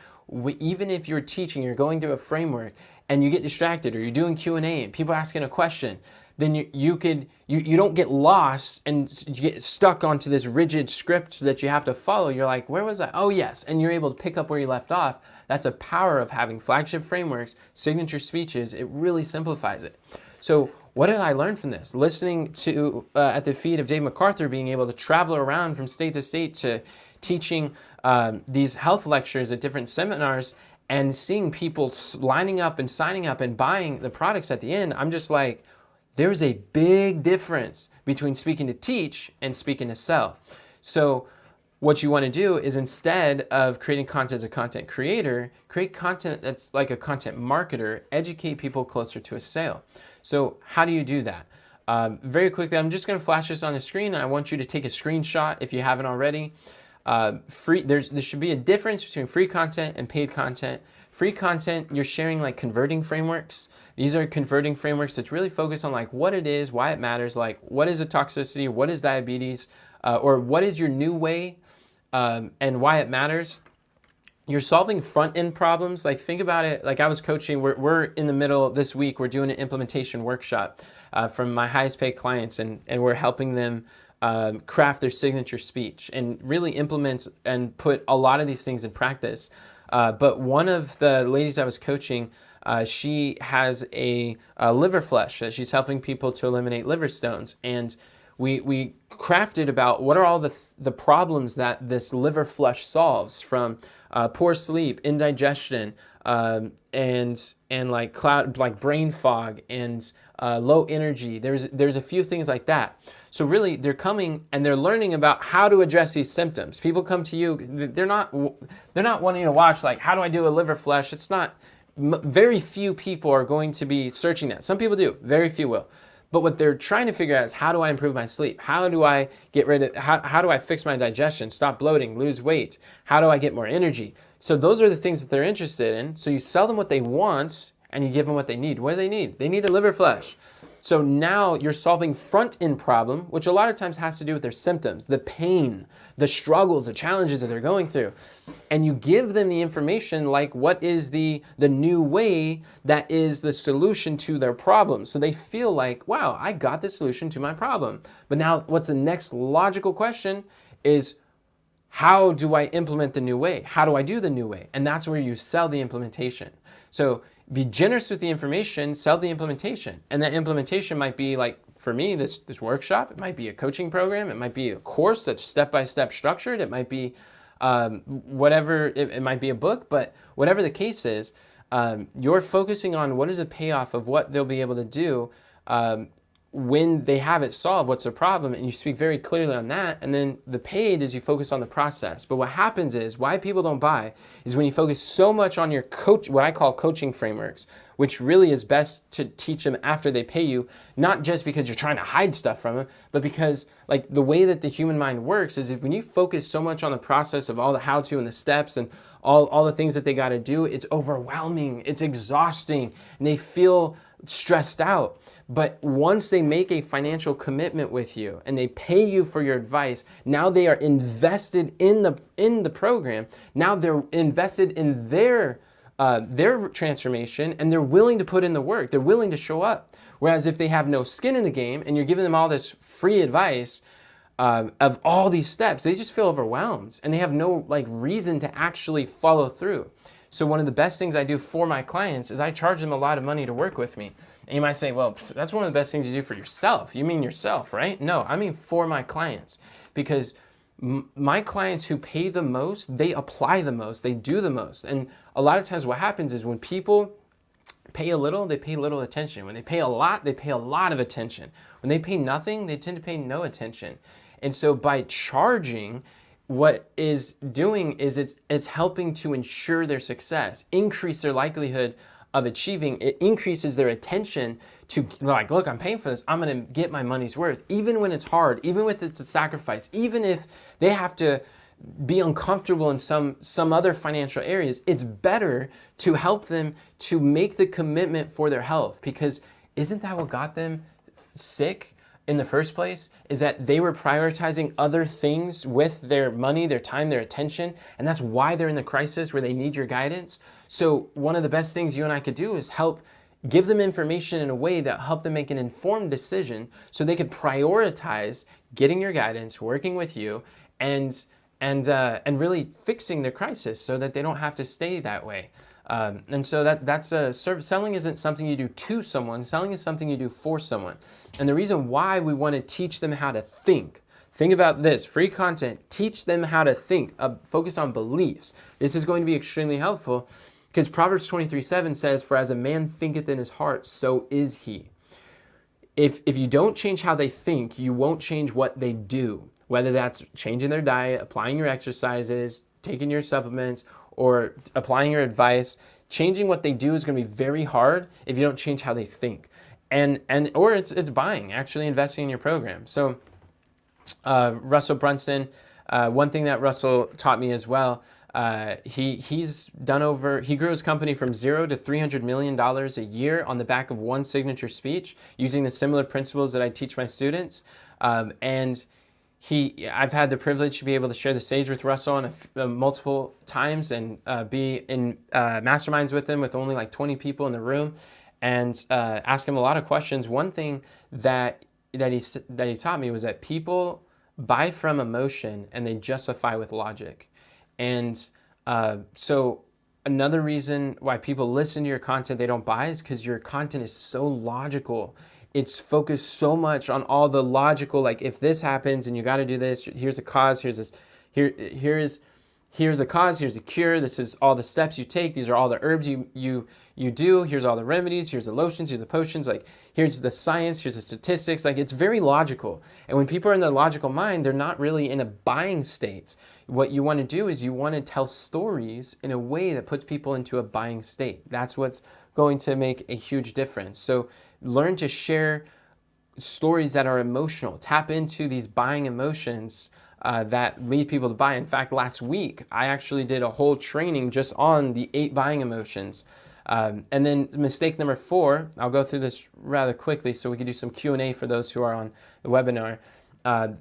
Even if you're teaching, you're going through a framework, and you get distracted, or you're doing Q&A, and people asking a question, then you don't get lost and you get stuck onto this rigid script that you have to follow. You're like, where was I? Oh yes, and you're able to pick up where you left off. That's a power of having flagship frameworks, signature speeches. It really simplifies it. So what did I learn from this? Listening to at the feet of Dave MacArthur, being able to travel around from state to state to teaching these health lectures at different seminars, and seeing people lining up and signing up and buying the products at the end, I'm just like, there's a big difference between speaking to teach and speaking to sell. So what you want to do is, instead of creating content as a content creator, create content that's like a content marketer, educate people closer to a sale. So how do you do that? Very quickly, I'm just going to flash this on the screen, and I want you to take a screenshot if you haven't already. There should be a difference between free content and paid content. Free content, you're sharing like converting frameworks. These are converting frameworks that's really focused on like what it is, why it matters, like what is a toxicity, what is diabetes, or what is your new way, and why it matters. You're solving front-end problems. Like think about it, like I was coaching, we're in the middle this week, we're doing an implementation workshop from my highest paid clients, and we're helping them craft their signature speech and really implement and put a lot of these things in practice. But one of the ladies I was coaching, she has a liver flush that she's helping people to eliminate liver stones. And we crafted about what are all the problems that this liver flush solves, from poor sleep, indigestion, and like brain fog and low energy. There's a few things like that. So really, they're coming and they're learning about how to address these symptoms. People come to you, they're not wanting to watch like, how do I do a liver flush? It's not, very few people are going to be searching that. Some people do, very few will. But what they're trying to figure out is, how do I improve my sleep? How do I get rid of, how do I fix my digestion, stop bloating, lose weight? How do I get more energy? So those are the things that they're interested in. So you sell them what they want and you give them what they need. What do they need? They need a liver flush. So now you're solving front-end problem, which a lot of times has to do with their symptoms, the pain, the struggles, the challenges that they're going through. And you give them the information like what is the new way that is the solution to their problem. So they feel like, wow, I got the solution to my problem. But now what's the next logical question is, how do I implement the new way? How do I do the new way? And that's where you sell the implementation. So be generous with the information, sell the implementation. And that implementation might be like, for me, this workshop. It might be a coaching program. It might be a course that's step-by-step structured. It might be whatever, it might be a book, but whatever the case is, you're focusing on what is a payoff of what they'll be able to do when they have it solved, what's the problem, and you speak very clearly on that. And then the paid is you focus on the process. But what happens is, why people don't buy is when you focus so much on your coach, what I call coaching frameworks, which really is best to teach them after they pay you, not just because you're trying to hide stuff from them, but because like the way that the human mind works is when you focus so much on the process of all the how-to and the steps and all the things that they got to do, it's overwhelming, it's exhausting, and they feel stressed out. But once they make a financial commitment with you and they pay you for your advice, now they are invested in the program. Now they're invested in their transformation, and they're willing to put in the work. They're willing to show up. Whereas if they have no skin in the game and you're giving them all this free advice of all these steps, they just feel overwhelmed and they have no like reason to actually follow through. So one of the best things I do for my clients is I charge them a lot of money to work with me. And you might say, well, that's one of the best things you do for yourself. You mean yourself, right? No, I mean for my clients. Because my clients who pay the most, they apply the most, they do the most. And a lot of times what happens is when people pay a little, they pay little attention. When they pay a lot, they pay a lot of attention. When they pay nothing, they tend to pay no attention. And so by charging, what is doing is it's helping to ensure their success, increase their likelihood of achieving. It increases their attention to like, look, I'm paying for this. I'm going to get my money's worth, even when it's hard, even if it's a sacrifice, even if they have to be uncomfortable in some other financial areas. It's better to help them to make the commitment for their health, because isn't that what got them sick in the first place? Is that they were prioritizing other things with their money, their time, their attention, and that's why they're in the crisis where they need your guidance. So one of the best things you and I could do is help give them information in a way that help them make an informed decision so they could prioritize getting your guidance, working with you, and really fixing their crisis so that they don't have to stay that way. And so that's selling isn't something you do to someone. Selling is something you do for someone. And the reason why we want to teach them how to think about this, free content, teach them how to think, focus on beliefs. This is going to be extremely helpful because Proverbs 23:7 says, "For as a man thinketh in his heart, so is he." If you don't change how they think, you won't change what they do. Whether that's changing their diet, applying your exercises, taking your supplements, or applying your advice, changing what they do is going to be very hard if you don't change how they think. Or it's buying, actually investing in your program. So Russell Brunson, one thing that Russell taught me as well, he grew his company from $0 to $300 million a year on the back of one signature speech using the similar principles that I teach my students. I've had the privilege to be able to share the stage with Russell on multiple times and be in masterminds with him with only like 20 people in the room and ask him a lot of questions. One thing that he taught me was that people buy from emotion and they justify with logic. And so another reason why people listen to your content, they don't buy, is because your content is so logical. It's focused so much on all the logical, like if this happens and you got to do this, here's a cause, here's a cause, here's a cure, this is all the steps you take, these are all the herbs you do, here's all the remedies, here's the lotions, here's the potions, like here's the science, here's the statistics, like it's very logical. And when people are in their logical mind, they're not really in a buying state. What you want to do is you want to tell stories in a way that puts people into a buying state. That's what's going to make a huge difference. So learn to share stories that are emotional. Tap into these buying emotions that lead people to buy. In fact, last week, I actually did a whole training just on the 8 buying emotions. And then mistake number 4, I'll go through this rather quickly so we can do some Q&A for those who are on the webinar.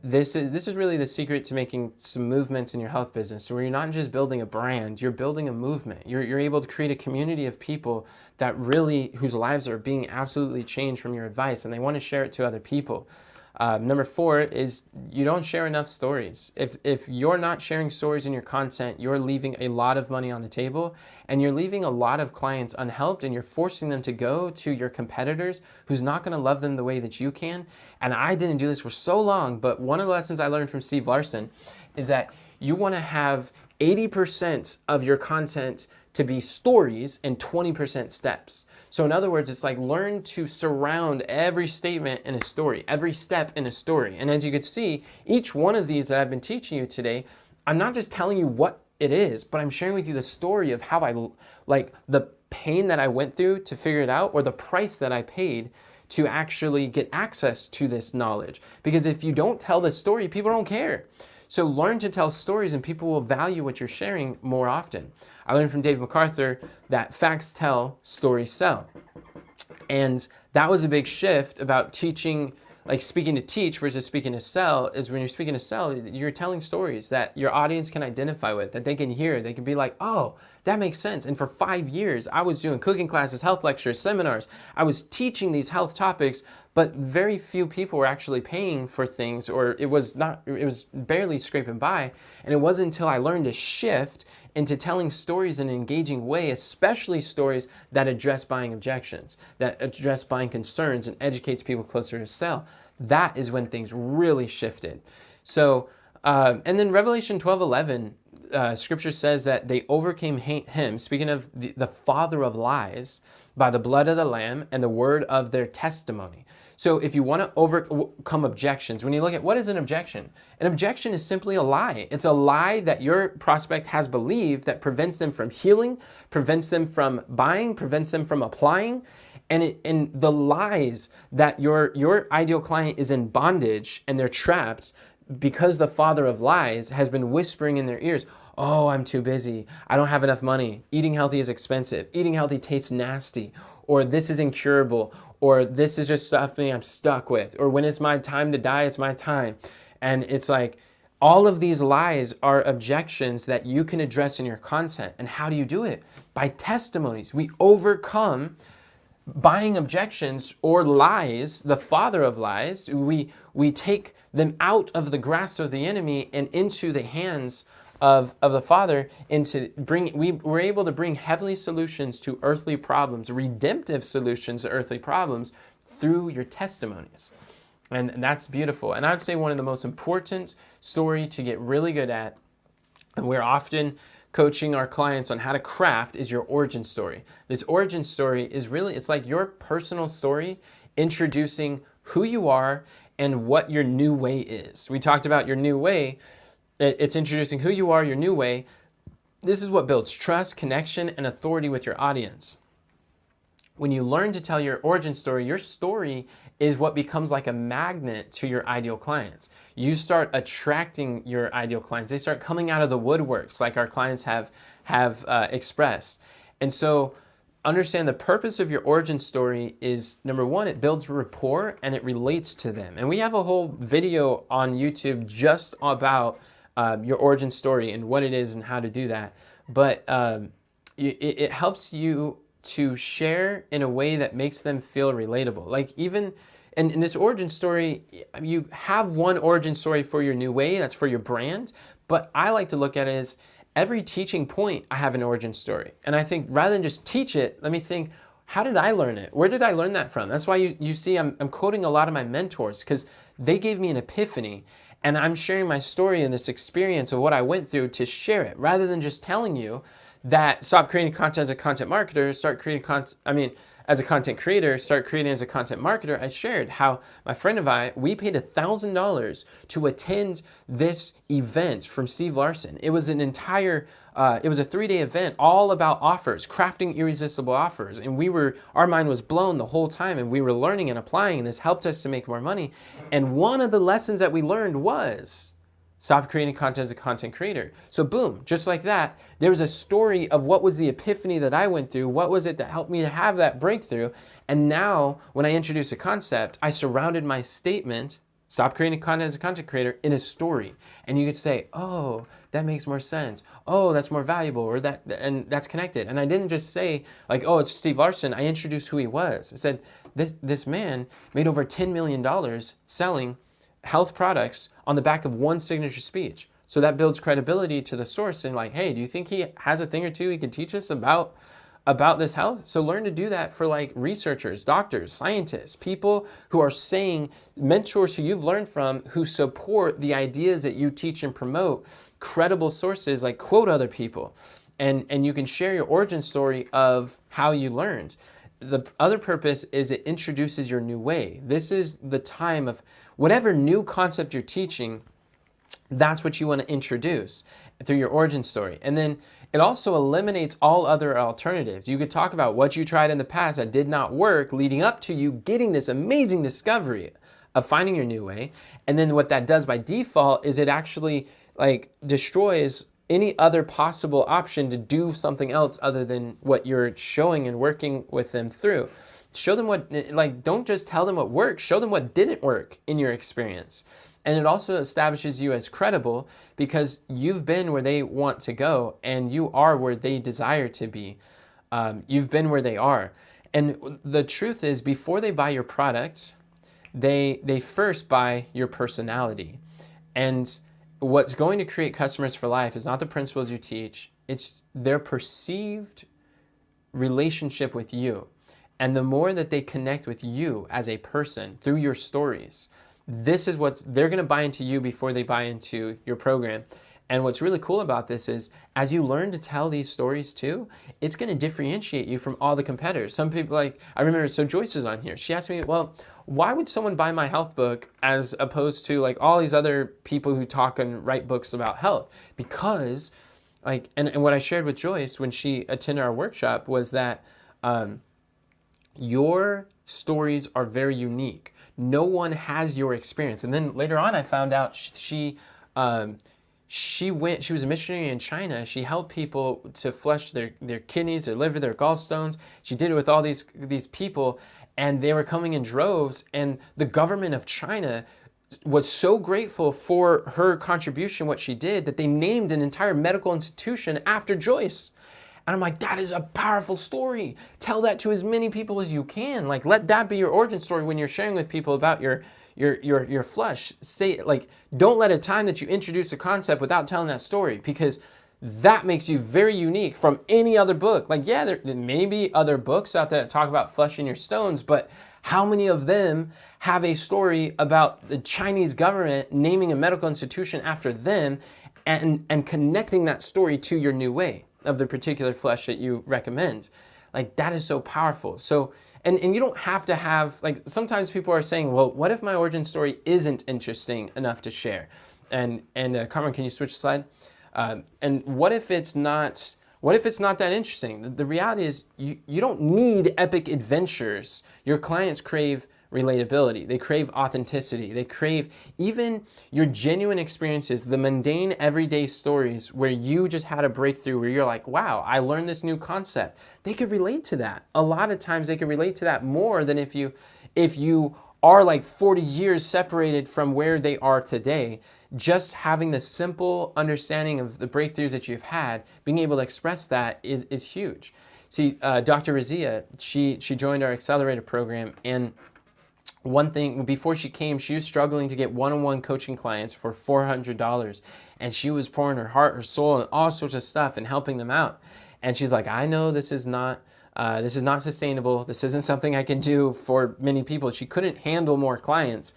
This is really the secret to making some movements in your health business, where you're not just building a brand, you're building a movement. You're able to create a community of people whose lives are being absolutely changed from your advice, and they want to share it to other people. Number 4 is you don't share enough stories. If you're not sharing stories in your content, you're leaving a lot of money on the table, and you're leaving a lot of clients unhelped, and you're forcing them to go to your competitors who's not going to love them the way that you can. And I didn't do this for so long, but one of the lessons I learned from Steve Larson is that you want to have 80% of your content to be stories and 20% steps. So in other words, it's like learn to surround every statement in a story, every step in a story. And as you can see, each one of these that I've been teaching you today, I'm not just telling you what it is, but I'm sharing with you the story of how the pain that I went through to figure it out, or the price that I paid to actually get access to this knowledge. Because if you don't tell the story, people don't care. So learn to tell stories and people will value what you're sharing more often. I learned from Dave MacArthur that facts tell, stories sell. And that was a big shift about teaching, like speaking to teach versus speaking to sell, is when you're speaking to sell, you're telling stories that your audience can identify with, that they can hear. They can be like, oh, that makes sense. And for 5 years, I was doing cooking classes, health lectures, seminars. I was teaching these health topics, but very few people were actually paying for things, or it was barely scraping by. And it wasn't until I learned to shift into telling stories in an engaging way, especially stories that address buying objections, that address buying concerns and educates people closer to sell. That is when things really shifted. So, and then Revelation 12:11, Scripture says that they overcame him, speaking of the father of lies, by the blood of the Lamb and the word of their testimony. So if you want to overcome objections, when you look at what is an objection is simply a lie. It's a lie that your prospect has believed that prevents them from healing, prevents them from buying, prevents them from applying. And the lies that your ideal client is in bondage and they're trapped because the father of lies has been whispering in their ears, oh, I'm too busy. I don't have enough money. Eating healthy is expensive. Eating healthy tastes nasty. Or this is incurable. Or this is just something I'm stuck with. Or when it's my time to die, it's my time. And it's like all of these lies are objections that you can address in your content. And how do you do it? By testimonies. We overcome buying objections or lies, the father of lies. We take them out of the grasp of the enemy and into the hands of the Father, we're able to bring heavenly solutions to earthly problems, redemptive solutions to earthly problems through your testimonies. And that's beautiful. And I would say one of the most important story to get really good at, and we're often coaching our clients on how to craft, is your origin story. This origin story is really, it's like your personal story introducing who you are and what your new way is. We talked about your new way. It's introducing who you are, your new way. This is what builds trust, connection, and authority with your audience. When you learn to tell your origin story, your story is what becomes like a magnet to your ideal clients. You start attracting your ideal clients. They start coming out of the woodworks like our clients have expressed. And so understand the purpose of your origin story is, number one, it builds rapport and it relates to them. And we have a whole video on YouTube just about your origin story and what it is and how to do that. But it helps you to share in a way that makes them feel relatable. Like even in this origin story, you have one origin story for your new way, that's for your brand. But I like to look at it as every teaching point, I have an origin story. And I think rather than just teach it, let me think, how did I learn it? Where did I learn that from? That's why you see I'm quoting a lot of my mentors, because they gave me an epiphany. And I'm sharing my story and this experience of what I went through to share it, rather than just telling you that stop creating content as a content marketer, start creating content, as a content creator, start creating as a content marketer. I shared how my friend and I, we paid $1,000 to attend this event from Steve Larson. It was an entire, it was a 3-day event all about offers, crafting irresistible offers. And our mind was blown the whole time, and we were learning and applying, and this helped us to make more money. And one of the lessons that we learned was, stop creating content as a content creator. So boom, just like that, there was a story of what was the epiphany that I went through, what was it that helped me to have that breakthrough. And now when I introduce a concept, I surrounded my statement, stop creating content as a content creator, in a story. And you could say, oh, that makes more sense. Oh, that's more valuable, or and that's connected. And I didn't just say like, oh, it's Steve Larson. I introduced who he was. I said, this man made over $10 million selling health products on the back of one signature speech. So that builds credibility to the source and like, hey, do you think he has a thing or two he can teach us about this health? So learn to do that for like researchers, doctors, scientists, people who are saying, mentors who you've learned from, who support the ideas that you teach and promote, credible sources, like quote other people. And you can share your origin story of how you learned. The other purpose is it introduces your new way. This is the time of whatever new concept you're teaching, that's what you want to introduce through your origin story. And then it also eliminates all other alternatives. You could talk about what you tried in the past that did not work, leading up to you getting this amazing discovery of finding your new way. And then what that does by default is it actually like destroys any other possible option to do something else other than what you're showing and working with them through. Show them what, like, don't just tell them what works, show them what didn't work in your experience. And it also establishes you as credible because you've been where they want to go and you are where they desire to be. You've been where they are. And the truth is, before they buy your products, they first buy your personality. And what's going to create customers for life is not the principles you teach, it's their perceived relationship with you. And the more that they connect with you as a person through your stories, this is what they're going to buy into you before they buy into your program. And what's really cool about this is as you learn to tell these stories too, it's going to differentiate you from all the competitors. Some people, like, I remember, so Joyce is on here. She asked me, well, why would someone buy my health book as opposed to like all these other people who talk and write books about health? Because like, and what I shared with Joyce when she attended our workshop was that your stories are very unique. No one has your experience. And then later on, I found out she was a missionary in China. She helped people to flush their kidneys, their liver, their gallstones. She did it with all these people, and they were coming in droves. And the government of China was so grateful for her contribution, what she did, that they named an entire medical institution after Joyce. And I'm like, that is a powerful story. Tell that to as many people as you can. Like, let that be your origin story when you're sharing with people about your flush. Say, like, don't let a time that you introduce a concept without telling that story, because that makes you very unique from any other book. Like, yeah, there may be other books out there that talk about flushing your stones, but how many of them have a story about the Chinese government naming a medical institution after them and connecting that story to your new way of the particular flush that you recommend? Like, that is so powerful. So, and you don't have to have, like, sometimes people are saying, well, what if my origin story isn't interesting enough to share? And Carmen, can you switch the slide? And what if it's not that interesting? The reality is you don't need epic adventures. Your clients crave relatability. They crave authenticity. They crave even your genuine experiences, the mundane everyday stories where you just had a breakthrough, where you're like, wow, I learned this new concept. They could relate to that. A lot of times they could relate to that more than if you are like 40 years separated from where they are today. Just having the simple understanding of the breakthroughs that you've had, being able to express that is huge. See, Dr. Razia, she joined our accelerator program, and one thing, before she came, she was struggling to get one-on-one coaching clients for $400, and she was pouring her heart, her soul, and all sorts of stuff and helping them out. And she's like, I know this is not sustainable. This isn't something I can do for many people. She couldn't handle more clients.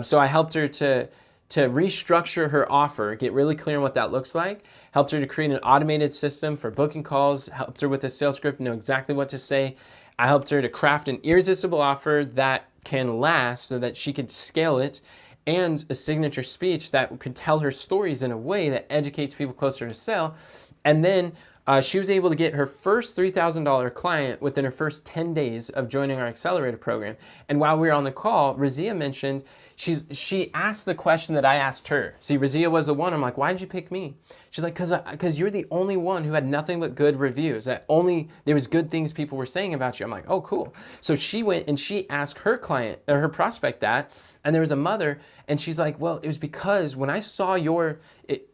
So I helped her to restructure her offer, get really clear on what that looks like, helped her to create an automated system for booking calls, helped her with a sales script, know exactly what to say. I helped her to craft an irresistible offer that can last so that she could scale it, and a signature speech that could tell her stories in a way that educates people closer to sale. And then she was able to get her first $3,000 client within her first 10 days of joining our accelerator program. And while we were on the call, Razia mentioned, she asked the question that I asked her. See, Razia was the one. I'm like, why did you pick me? She's like, because you're the only one who had nothing but good reviews. That only there was good things people were saying about you. I'm like, oh, cool. So she went and she asked her client or her prospect that, and there was a mother, and she's like, well, it was because when I saw your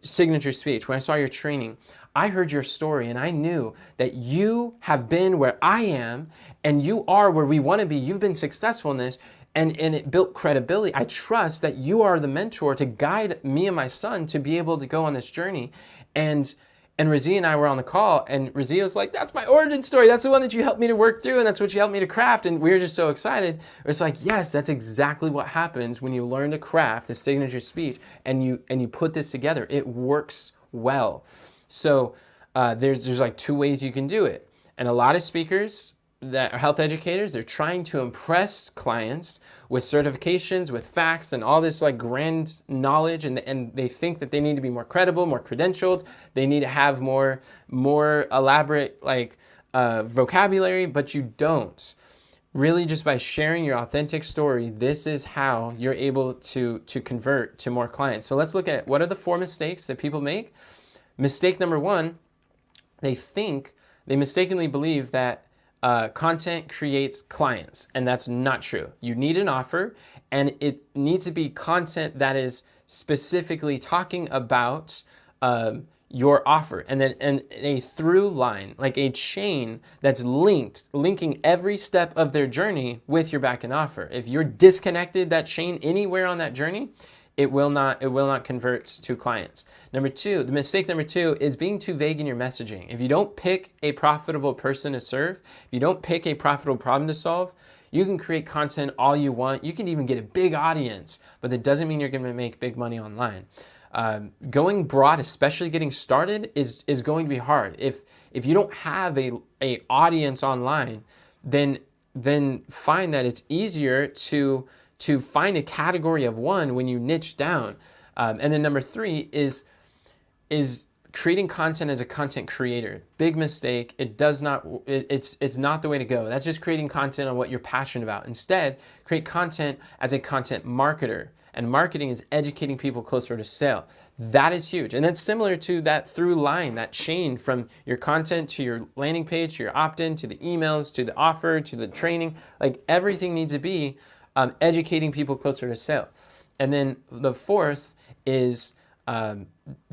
signature speech, when I saw your training, I heard your story and I knew that you have been where I am and you are where we want to be. You've been successful in this. and it built credibility. I trust that you are the mentor to guide me and my son to be able to go on this journey. And Razia and I were on the call, and Razia was like, that's my origin story. That's the one that you helped me to work through, and that's what you helped me to craft. And we were just so excited. It's like, yes, that's exactly what happens when you learn to craft the signature speech and you put this together. It works well. So there's like 2 ways you can do it. And a lot of speakers that are health educators, they're trying to impress clients with certifications, with facts, and all this like grand knowledge, and they think that they need to be more credible, more credentialed. They need to have more elaborate like vocabulary, but you don't. Really, just by sharing your authentic story, this is how you're able to convert to more clients. So let's look at what are the 4 mistakes that people make. Mistake number 1, they mistakenly believe that content creates clients, and that's not true. You need an offer, and it needs to be content that is specifically talking about your offer, and then a through line, like a chain that's linking every step of their journey with your back-end offer. If you're disconnected that chain anywhere on that journey, it will not convert to clients. The mistake number 2 is being too vague in your messaging. If you don't pick a profitable person to serve, if you don't pick a profitable problem to solve, you can create content all you want. You can even get a big audience, but that doesn't mean you're gonna make big money online. Going broad, especially getting started, is going to be hard. If you don't have a audience online, then find that it's easier to find a category of one when you niche down. And then number 3 is creating content as a content creator. Big mistake. It's not the way to go. That's just creating content on what you're passionate about. Instead, create content as a content marketer. And marketing is educating people closer to sale. That is huge. And that's similar to that through line, that chain from your content to your landing page, to your opt-in, to the emails, to the offer, to the training. Like everything needs to be educating people closer to sale. And then the 4th is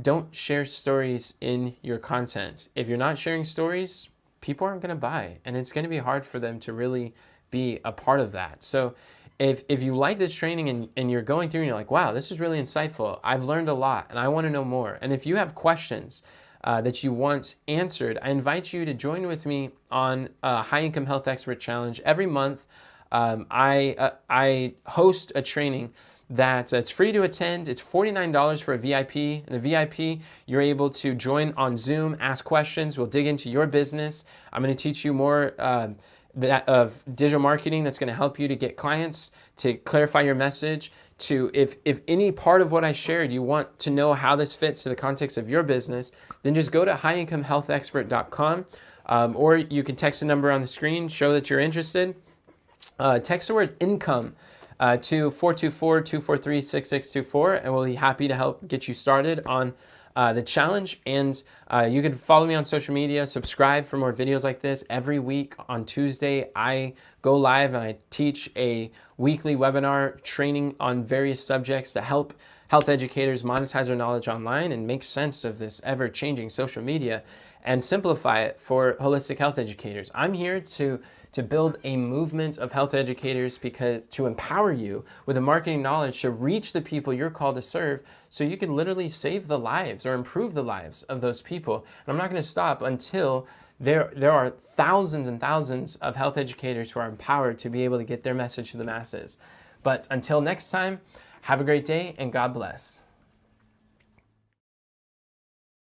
don't share stories in your content. If you're not sharing stories, people aren't going to buy, and it's going to be hard for them to really be a part of that. So if you like this training and you're going through and you're like, wow, this is really insightful, I've learned a lot and I want to know more. And if you have questions that you want answered, I invite you to join with me on High Income Health Expert Challenge. Every month, I host a training that it's free to attend. It's $49 for a VIP. And the VIP, you're able to join on Zoom, ask questions. We'll dig into your business. I'm going to teach you more of digital marketing that's going to help you to get clients, to clarify your message, to if any part of what I shared you want to know how this fits to the context of your business, then just go to highincomehealthexpert.com, or you can text the number on the screen, show that you're interested. Text the word income to 424-243-6624, and we'll be happy to help get you started on the challenge. And you can follow me on social media, subscribe for more videos like this. Every week on Tuesday, I go live and I teach a weekly webinar training on various subjects to help health educators monetize their knowledge online and make sense of this ever-changing social media and simplify it for holistic health educators. I'm here to build a movement of health educators to empower you with the marketing knowledge to reach the people you're called to serve, so you can literally save the lives or improve the lives of those people. And I'm not going to stop until there are thousands and thousands of health educators who are empowered to be able to get their message to the masses. But until next time, have a great day and God bless.